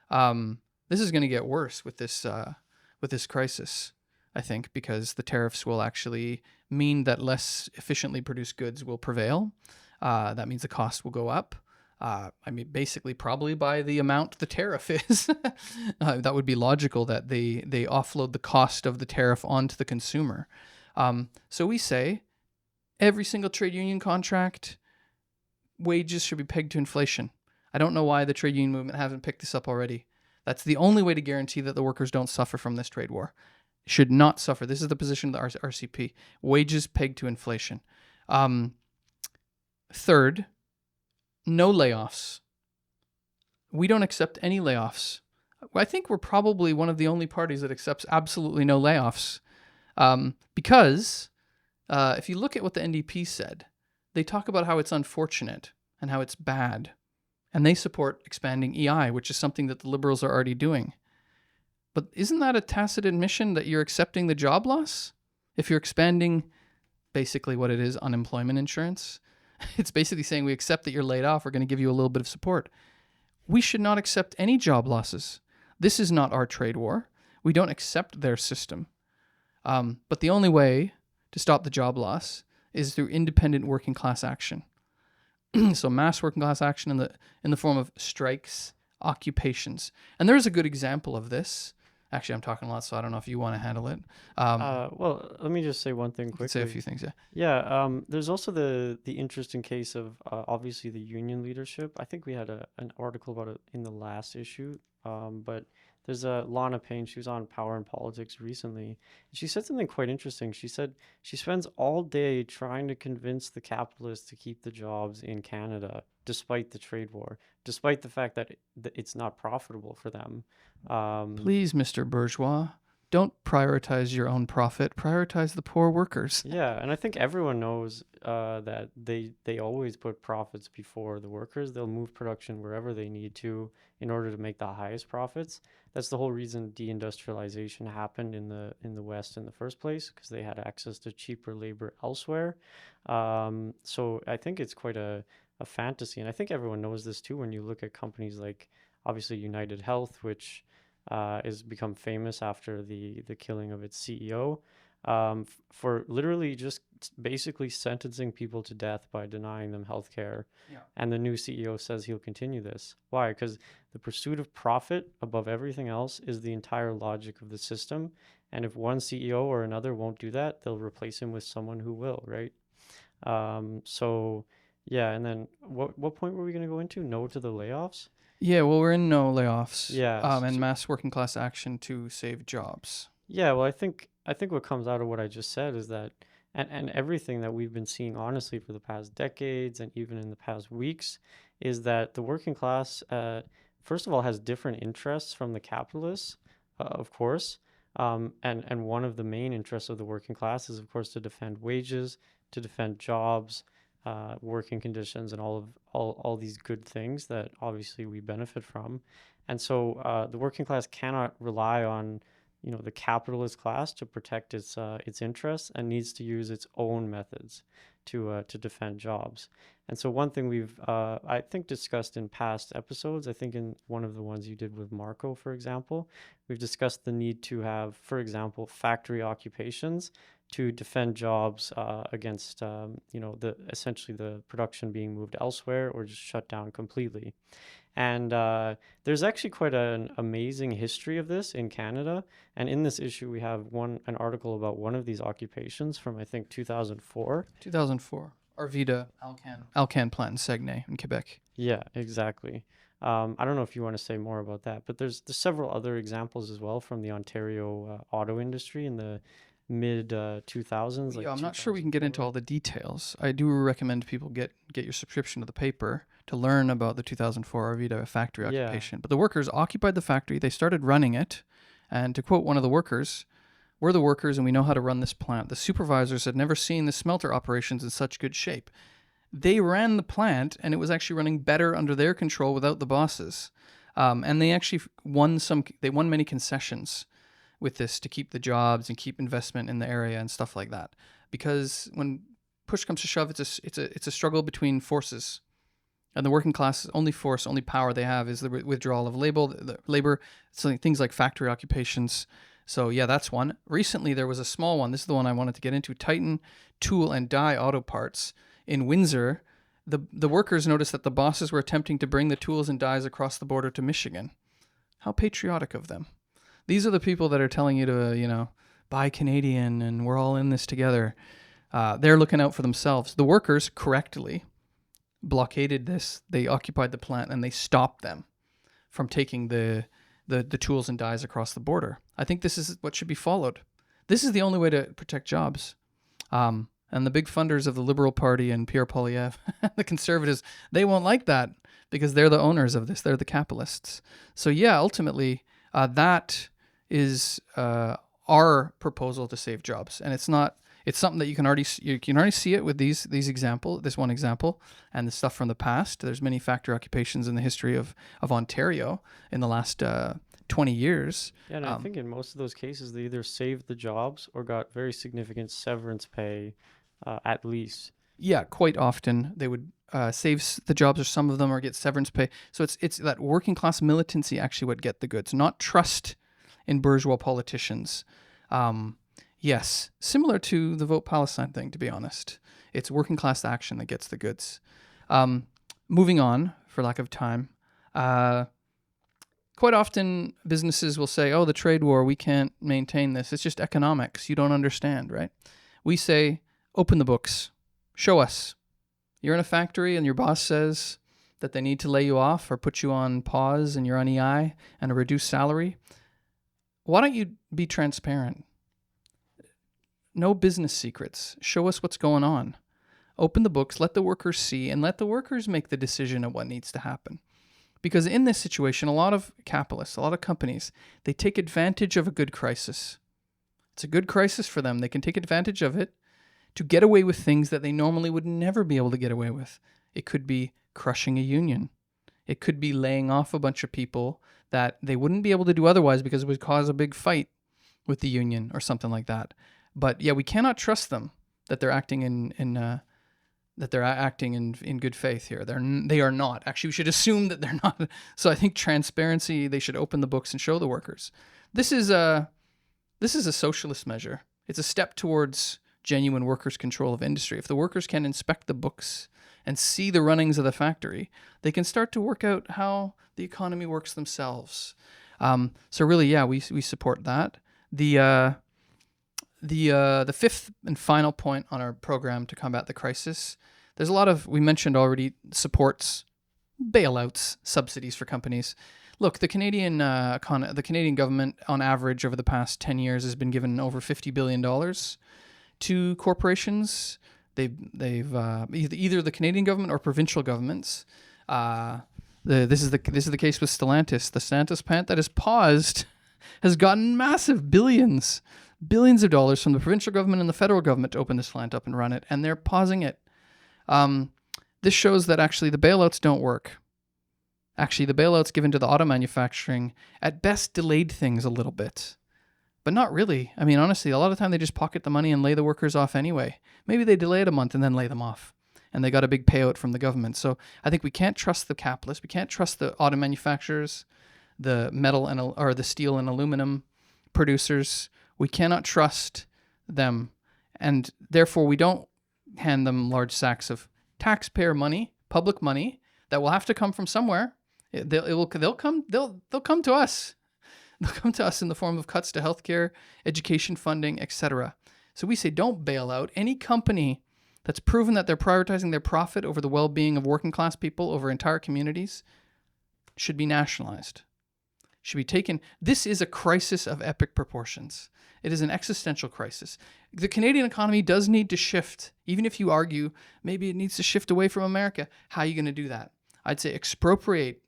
This is going to get worse with this crisis, I think, because the tariffs will actually mean that less efficiently produced goods will prevail. That means the cost will go up. Basically, probably by the amount the tariff is. That would be logical that they offload the cost of the tariff onto the consumer. So we say every single trade union contract, wages should be pegged to inflation. I don't know why the trade union movement hasn't picked this up already. That's the only way to guarantee that the workers don't suffer from this trade war. Should not suffer. This is the position of the RCP. Wages pegged to inflation. Third, no layoffs. We don't accept any layoffs. I think we're probably one of the only parties that accepts absolutely no layoffs. Because if you look at what the NDP said, they talk about how it's unfortunate and how it's bad. And they support expanding EI, which is something that the Liberals are already doing. But isn't that a tacit admission that you're accepting the job loss? If you're expanding basically what it is, unemployment insurance, it's basically saying we accept that you're laid off. We're going to give you a little bit of support. We should not accept any job losses. This is not our trade war. We don't accept their system. But the only way to stop the job loss is through independent working class action. So mass working class action in the form of strikes, occupations. And there is a good example of this. Actually, I'm talking a lot, so I don't know if you want to handle it. Well, let me just say one thing quickly. Say a few things, yeah. Yeah, there's also the interesting case of obviously the union leadership. I think we had an article about it in the last issue, but There's a Lana Payne. She was on Power and Politics recently. And she said something quite interesting. She said she spends all day trying to convince the capitalists to keep the jobs in Canada, despite the trade war, despite the fact that it's not profitable for them. Um, Please, Mr. Bourgeois, don't prioritize your own profit. Prioritize the poor workers. Yeah, and I think everyone knows that they always put profits before the workers. They'll move production wherever they need to in order to make the highest profits. That's the whole reason deindustrialization happened in the West in the first place, because they had access to cheaper labor elsewhere. So I think it's quite a fantasy, and I think everyone knows this too when you look at companies like obviously United Health, which is become famous after the killing of its CEO, for literally just basically sentencing people to death by denying them health care. Yeah. And the new CEO says he'll continue this. Why? Because the pursuit of profit above everything else is the entire logic of the system. And if one CEO or another won't do that, they'll replace him with someone who will, right? So yeah, and then what point were we going to go into? No to the layoffs? Yeah, well, we're in no layoffs. Yeah. And mass working class action to save jobs. Yeah, well, I think what comes out of what I just said is that, and everything that we've been seeing honestly for the past decades and even in the past weeks, is that the working class, first of all, has different interests from the capitalists, of course, and one of the main interests of the working class is, of course, to defend wages, to defend jobs, working conditions, and all these good things that obviously we benefit from, and so the working class cannot rely on the capitalist class to protect its interests, and needs to use its own methods to defend jobs. And so one thing we've I think discussed in past episodes, I think in one of the ones you did with Marco, for example, we've discussed the need to have, for example, factory occupations to defend jobs against the essentially the production being moved elsewhere or just shut down completely. And there's actually quite an amazing history of this in Canada. And in this issue, we have an article about one of these occupations from, I think, 2004. 2004. Arvida Alcan plant in Saguenay in Quebec. Yeah, exactly. I don't know if you want to say more about that, but there's several other examples as well from the Ontario auto industry in the mid 2000s. Yeah, I'm not sure we can get into all the details. I do recommend people get your subscription to the paper to learn about the 2004 Arvida factory occupation. But the workers occupied the factory. They started running it. And to quote one of the workers, "We're the workers and we know how to run this plant. The supervisors had never seen the smelter operations in such good shape." They ran the plant and it was actually running better under their control without the bosses. And they actually won many concessions with this to keep the jobs and keep investment in the area and stuff like that. Because when push comes to shove, it's a struggle between forces. And the working class only power they have is the withdrawal of labor, so things like factory occupations. So yeah, that's one. Recently, there was a small one. This is the one I wanted to get into. Titan Tool and Die Auto Parts in Windsor. The workers noticed that the bosses were attempting to bring the tools and dies across the border to Michigan. How patriotic of them. These are the people that are telling you to, buy Canadian and we're all in this together. They're looking out for themselves. The workers correctly blockaded this. They occupied the plant and they stopped them from taking the tools and dies across the border. I think this is what should be followed. This is the only way to protect jobs. And the big funders of the Liberal Party and Pierre Poilievre, the Conservatives, they won't like that because they're the owners of this. They're the capitalists. So yeah, ultimately, that is our proposal to save jobs, and it's something that you can already see it with this one example, and the stuff from the past. There's many factory occupations in the history of Ontario in the last 20 years. Yeah, and I think in most of those cases, they either saved the jobs or got very significant severance pay, at least. Yeah, quite often they would save the jobs, or some of them, or get severance pay. So it's that working class militancy actually would get the goods, not trust in bourgeois politicians. Yes, similar to the Vote Palestine thing, to be honest. It's working class action that gets the goods. Moving on, for lack of time, quite often businesses will say, "Oh, the trade war, we can't maintain this. It's just economics. You don't understand," right? We say, open the books. Show us. You're in a factory and your boss says that they need to lay you off or put you on pause and you're on EI and a reduced salary, why don't you be transparent? No business secrets. Show us what's going on. Open the books, let the workers see, and let the workers make the decision of what needs to happen. Because in this situation, a lot of capitalists, a lot of companies, they take advantage of a good crisis. It's a good crisis for them. They can take advantage of it to get away with things that they normally would never be able to get away with. It could be crushing a union. It could be laying off a bunch of people that they wouldn't be able to do otherwise because it would cause a big fight with the union or something like that. But yeah, we cannot trust them that they're acting in good faith here. They are not. Actually, we should assume that they're not. So I think transparency, they should open the books and show the workers. This is a socialist measure. It's a step towards genuine workers' control of industry. If the workers can inspect the books and see the runnings of the factory, they can start to work out how the economy works themselves. So really, yeah, we support that. The fifth and final point on our program to combat the crisis, there's a lot of, we mentioned already, supports, bailouts, subsidies for companies. Look, the Canadian government, on average, over the past 10 years, has been given over $50 billion to corporations. They've either the Canadian government or provincial governments. This is the case with Stellantis. The Stellantis plant that is paused has gotten massive billions of dollars from the provincial government and the federal government to open this plant up and run it, and they're pausing it. This shows that actually the bailouts don't work. Actually, the bailouts given to the auto manufacturing at best delayed things a little bit, but not really. I mean, honestly, a lot of the time they just pocket the money and lay the workers off anyway. Maybe they delay it a month and then lay them off, and they got a big payout from the government. So I think we can't trust the capitalists. We can't trust the auto manufacturers, the metal or the steel and aluminum producers. We cannot trust them, and therefore we don't hand them large sacks of taxpayer money, public money that will have to come from somewhere. They'll come to us. They'll come to us in the form of cuts to healthcare, education funding, etc. So we say don't bail out any company that's proven that they're prioritizing their profit over the well-being of working class people over entire communities. Should be nationalized. Should be taken. This is a crisis of epic proportions. It is an existential crisis. The Canadian economy does need to shift, even if you argue maybe it needs to shift away from America. How are you going to do that? I'd say expropriate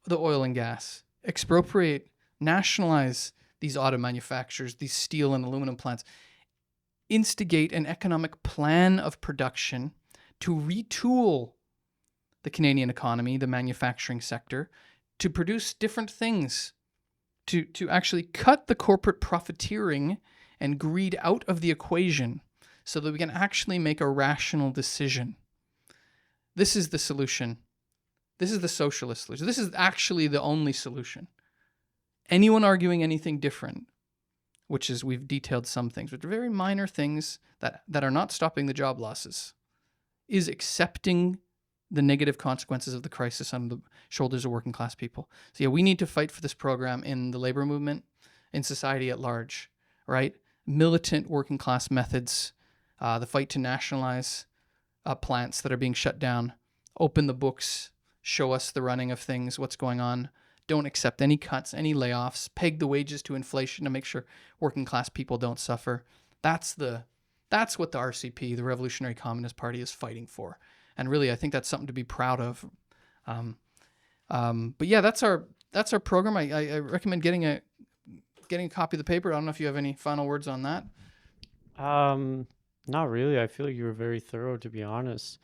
the oil and gas, expropriate, nationalize these auto manufacturers, these steel and aluminum plants, instigate an economic plan of production to retool the Canadian economy, the manufacturing sector, to produce different things, to actually cut the corporate profiteering and greed out of the equation so that we can actually make a rational decision. This is the solution. This is the socialist solution. This is actually the only solution. Anyone arguing anything different, which is we've detailed some things, which are very minor things that are not stopping the job losses, is accepting the negative consequences of the crisis on the shoulders of working class people. So yeah, we need to fight for this program in the labor movement, in society at large, right? Militant working class methods, the fight to nationalize plants that are being shut down, open the books, show us the running of things, what's going on. Don't accept any cuts, any layoffs, peg the wages to inflation to make sure working class people don't suffer. That's what the RCP, the Revolutionary Communist Party, is fighting for. And really, I think that's something to be proud of. But yeah, that's our program. I recommend getting a copy of the paper. I don't know if you have any final words on that. Not really. I feel like you were very thorough, to be honest.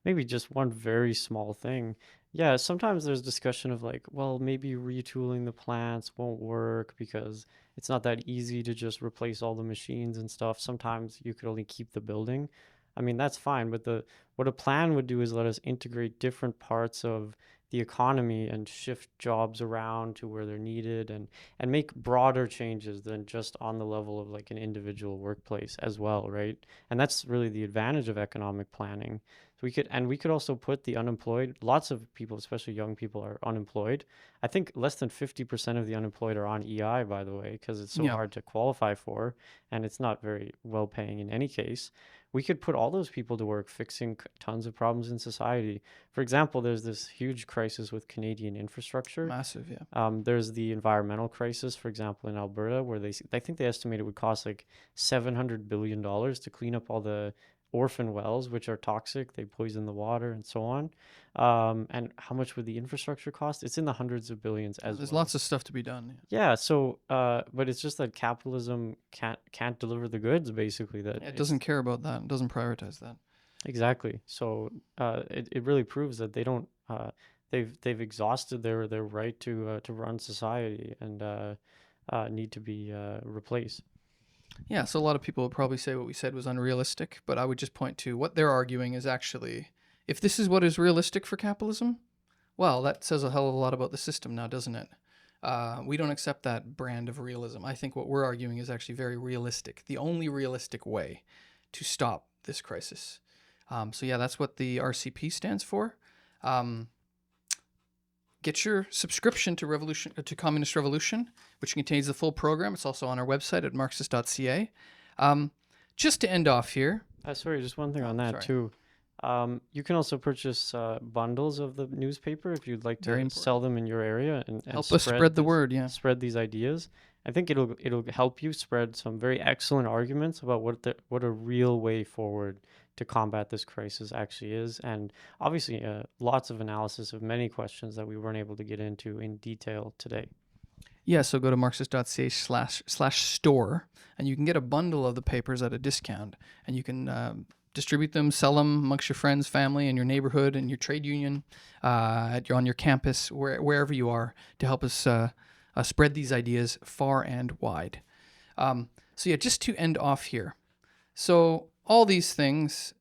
Maybe just one very small thing. Yeah, sometimes there's discussion of like, well, maybe retooling the plants won't work because it's not that easy to just replace all the machines and stuff. Sometimes you could only keep the building. I mean, that's fine, but what a plan would do is let us integrate different parts of the economy and shift jobs around to where they're needed and make broader changes than just on the level of like an individual workplace as well, right? And that's really the advantage of economic planning. we could also put the unemployed. Lots of people, especially young people, are unemployed. I think less than 50% of the unemployed are on EI, by the way, because it's so Yeah. hard to qualify for, and it's not very well paying in any case. We could put all those people to work fixing tons of problems in society. For example, there's this huge crisis with Canadian infrastructure. Massive. Yeah. There's the environmental crisis, for example, in Alberta, where I think they estimate it would cost like $700 billion to clean up all the orphan wells, which are toxic. They poison the water and so on. And how much would the infrastructure cost? It's in the hundreds of billions as There's well. lots of stuff to be done. Yeah. So, but it's just that capitalism can't deliver the goods, basically. That It doesn't care about that. It doesn't prioritize that. exactly. So, it really proves that they don't. They've exhausted their right to run society and need to be replaced. Yeah, so a lot of people would probably say what we said was unrealistic, but I would just point to what they're arguing is actually, if this is what is realistic for capitalism, well, that says a hell of a lot about the system now, doesn't it? We don't accept that brand of realism. I think what we're arguing is actually very realistic, the only realistic way to stop this crisis. So yeah, that's what the RCP stands for. Get your subscription to Communist Revolution, which contains the full program. It's also on our website at marxist.ca. Just to end off here. Sorry, just one thing on that sorry. too. You can also purchase bundles of the newspaper if you'd like to sell them in your area and help us spread the word. Yeah, spread these ideas. I think it'll help you spread some very excellent arguments about what a real way forward to combat this crisis actually is, and obviously lots of analysis of many questions that we weren't able to get into in detail today. Yeah, so go to marxist.ca/store, and you can get a bundle of the papers at a discount, and you can distribute them, sell them amongst your friends, family, and your neighborhood, and your trade union, on your campus, wherever you are, to help us spread these ideas far and wide. So yeah, just to end off here. So all these things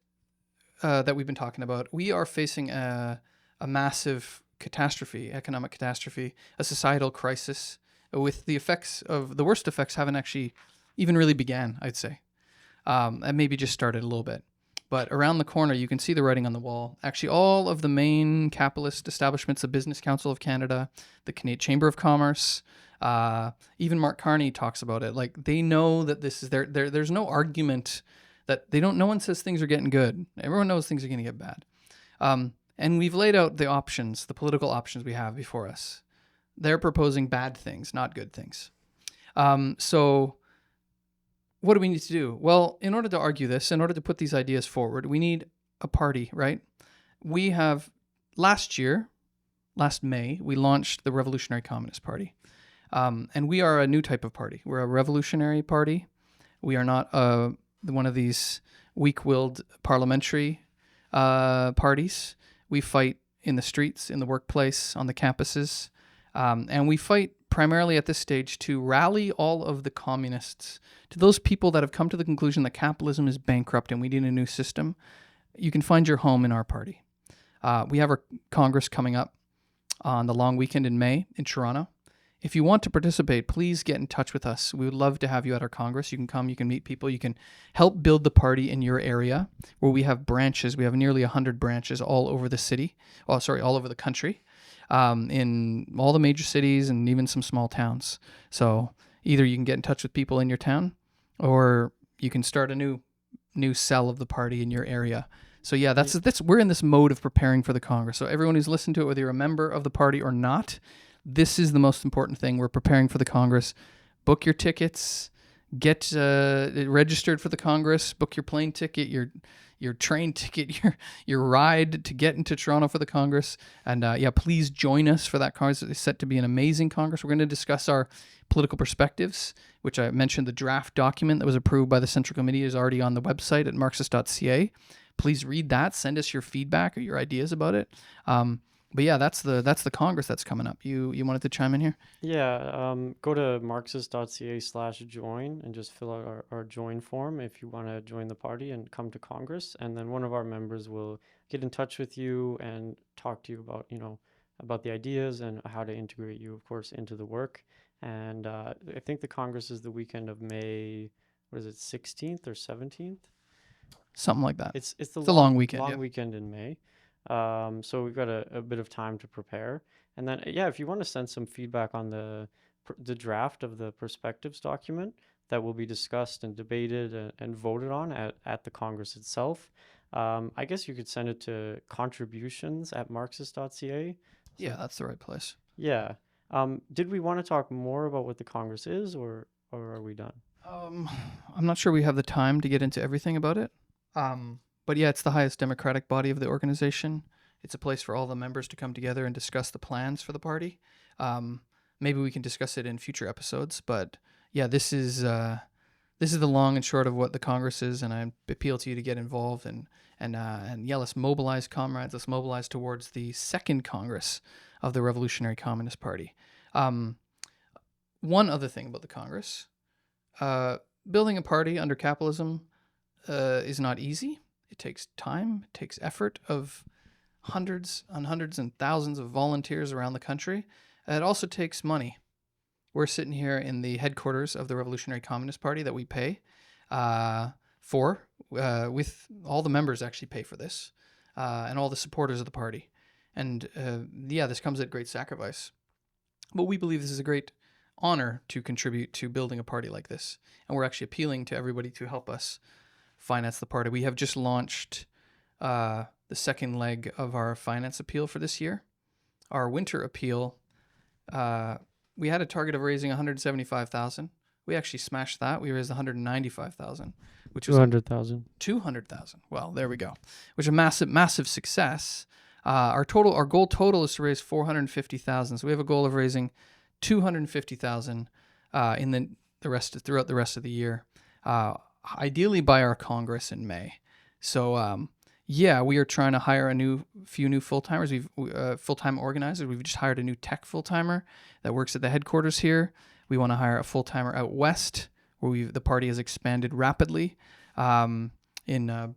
that we've been talking about, we are facing a massive catastrophe, economic catastrophe, a societal crisis, with the worst effects haven't actually even really began, I'd say. And maybe just started a little bit. But around the corner, you can see the writing on the wall. Actually, all of the main capitalist establishments, the Business Council of Canada, the Canadian Chamber of Commerce, even Mark Carney talks about it. Like, they know that this is there's no argument that no one says things are getting good. Everyone knows things are going to get bad. And we've laid out the options, the political options we have before us. They're proposing bad things, not good things. So what do we need to do? Well, in order to argue this, in order to put these ideas forward, we need a party, right? We have, last May, we launched the Revolutionary Communist Party. And we are a new type of party. We're a revolutionary party. We are not one of these weak-willed parliamentary parties. We fight in the streets, in the workplace, on the campuses. And we fight primarily at this stage to rally all of the communists, to those people that have come to the conclusion that capitalism is bankrupt and we need a new system. You can find your home in our party. We have our Congress coming up on the long weekend in May in Toronto. If you want to participate, please get in touch with us. We would love to have you at our Congress. You can come, you can meet people, you can help build the party in your area, where we have branches. We have nearly 100 branches all over the city, all over the country, in all the major cities and even some small towns. So either you can get in touch with people in your town, or you can start a new cell of the party in your area. So yeah, we're in this mode of preparing for the Congress. So everyone who's listened to it, whether you're a member of the party or not, this is the most important thing. We're preparing for the Congress. Book your tickets, get registered for the Congress, book your plane ticket, your train ticket, your ride to get into Toronto for the Congress. And please join us for that Congress. It's set to be an amazing Congress. We're going to discuss our political perspectives, which I mentioned. The draft document that was approved by the Central Committee is already on the website at marxist.ca. Please read that. Send us your feedback or your ideas about it. But yeah, that's the Congress that's coming up. You wanted to chime in here? Yeah, go to marxist.ca/join and just fill out our join form if you want to join the party and come to Congress. And then one of our members will get in touch with you and talk to you about the ideas and how to integrate you, of course, into the work. And I think the Congress is the weekend of May, 16th or 17th? something like that. It's the It's a long weekend. long Yeah. weekend in May. So we've got a bit of time to prepare. And then yeah, if you want to send some feedback on the draft of the perspectives document that will be discussed and debated and voted on at the Congress itself, I guess you could send it to contributions@marxist.ca. Yeah, that's the right place. Yeah. Did we want to talk more about what the Congress is, or are we done? I'm not sure we have the time to get into everything about it. But yeah, it's the highest democratic body of the organization. It's a place for all the members to come together and discuss the plans for the party. Maybe we can discuss it in future episodes. But yeah, this is the long and short of what the Congress is, and I appeal to you to get involved and yeah, let's mobilize, comrades. Let's mobilize towards the second Congress of the Revolutionary Communist Party. One other thing about the Congress. Building a party under capitalism is not easy. It takes time. It takes effort of hundreds and thousands of volunteers around the country. It also takes money. We're sitting here in the headquarters of the Revolutionary Communist Party that we pay for, with all the members actually pay for this, and all the supporters of the party. And yeah, this comes at great sacrifice. But we believe this is a great honor to contribute to building a party like this. And we're actually appealing to everybody to help us finance the party. We have just launched the second leg of our finance appeal for this year. Our winter appeal, we had a target of raising $175,000. We actually smashed that. We raised $195,000, which was 200,000. 200,000. Well, there we go. Which is a massive success. Our goal total is to raise 450,000. So we have a goal of raising 250,000 in throughout the rest of the year, ideally by our Congress in May. So yeah, we are trying to hire a few new full-timers. We've full-time organizers. We've just hired a new tech full-timer that works at the headquarters here. We want to hire a full-timer out west, where the party has expanded rapidly, in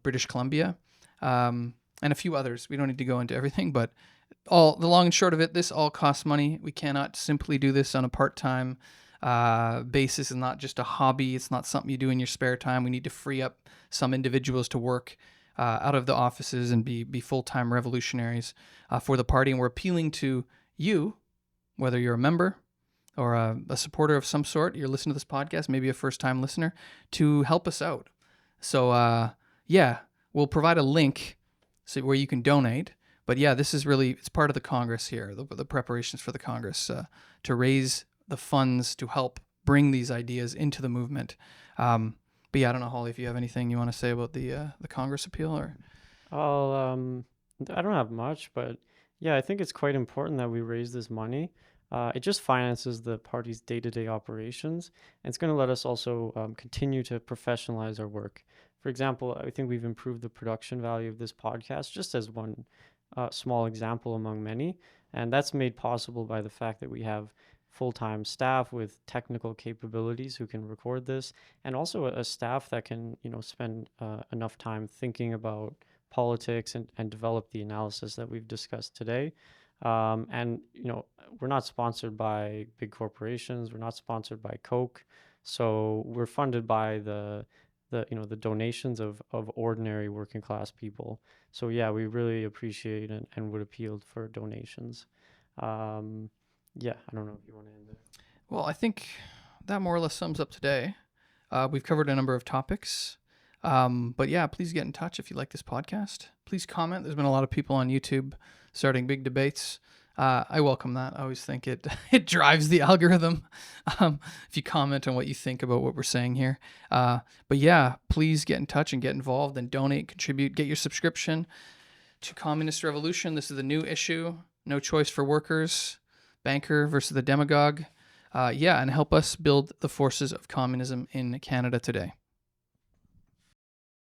British Columbia, and a few others. We don't need to go into everything, but the long and short of it, this all costs money. We cannot simply do this on a part-time basis. It's not just a hobby. It's not something you do in your spare time. We need to free up some individuals to work out of the offices and be full-time revolutionaries for the party. And we're appealing to you, whether you're a member or a supporter of some sort, you're listening to this podcast, maybe a first-time listener, to help us out. So yeah, we'll provide a link where you can donate. But yeah, this is really, it's part of the Congress here, the preparations for the Congress to raise the funds to help bring these ideas into the movement. But yeah, I don't know, Holly, if you have anything you want to say about the Congress appeal, or I don't have much, but yeah, I think it's quite important that we raise this money. It just finances the party's day-to-day operations, and it's going to let us also continue to professionalize our work. For example, I think we've improved the production value of this podcast, just as one small example among many, and that's made possible by the fact that we have full-time staff with technical capabilities who can record this, and also a staff that can, spend enough time thinking about politics and develop the analysis that we've discussed today. And we're not sponsored by big corporations. We're not sponsored by Coke, so we're funded by the donations of ordinary working class people. So yeah, we really appreciate and would appeal for donations. Yeah, I don't know if you want to end it. Well, I think that more or less sums up today. We've covered a number of topics. But yeah, please get in touch if you like this podcast. Please comment. There's been a lot of people on YouTube starting big debates. I welcome that. I always think it drives the algorithm if you comment on what you think about what we're saying here. But yeah, please get in touch and get involved and donate, contribute, get your subscription to Communist Revolution. This is the new issue, No Choice for Workers, Banker versus the Demagogue. Yeah, and help us build the forces of communism in Canada today.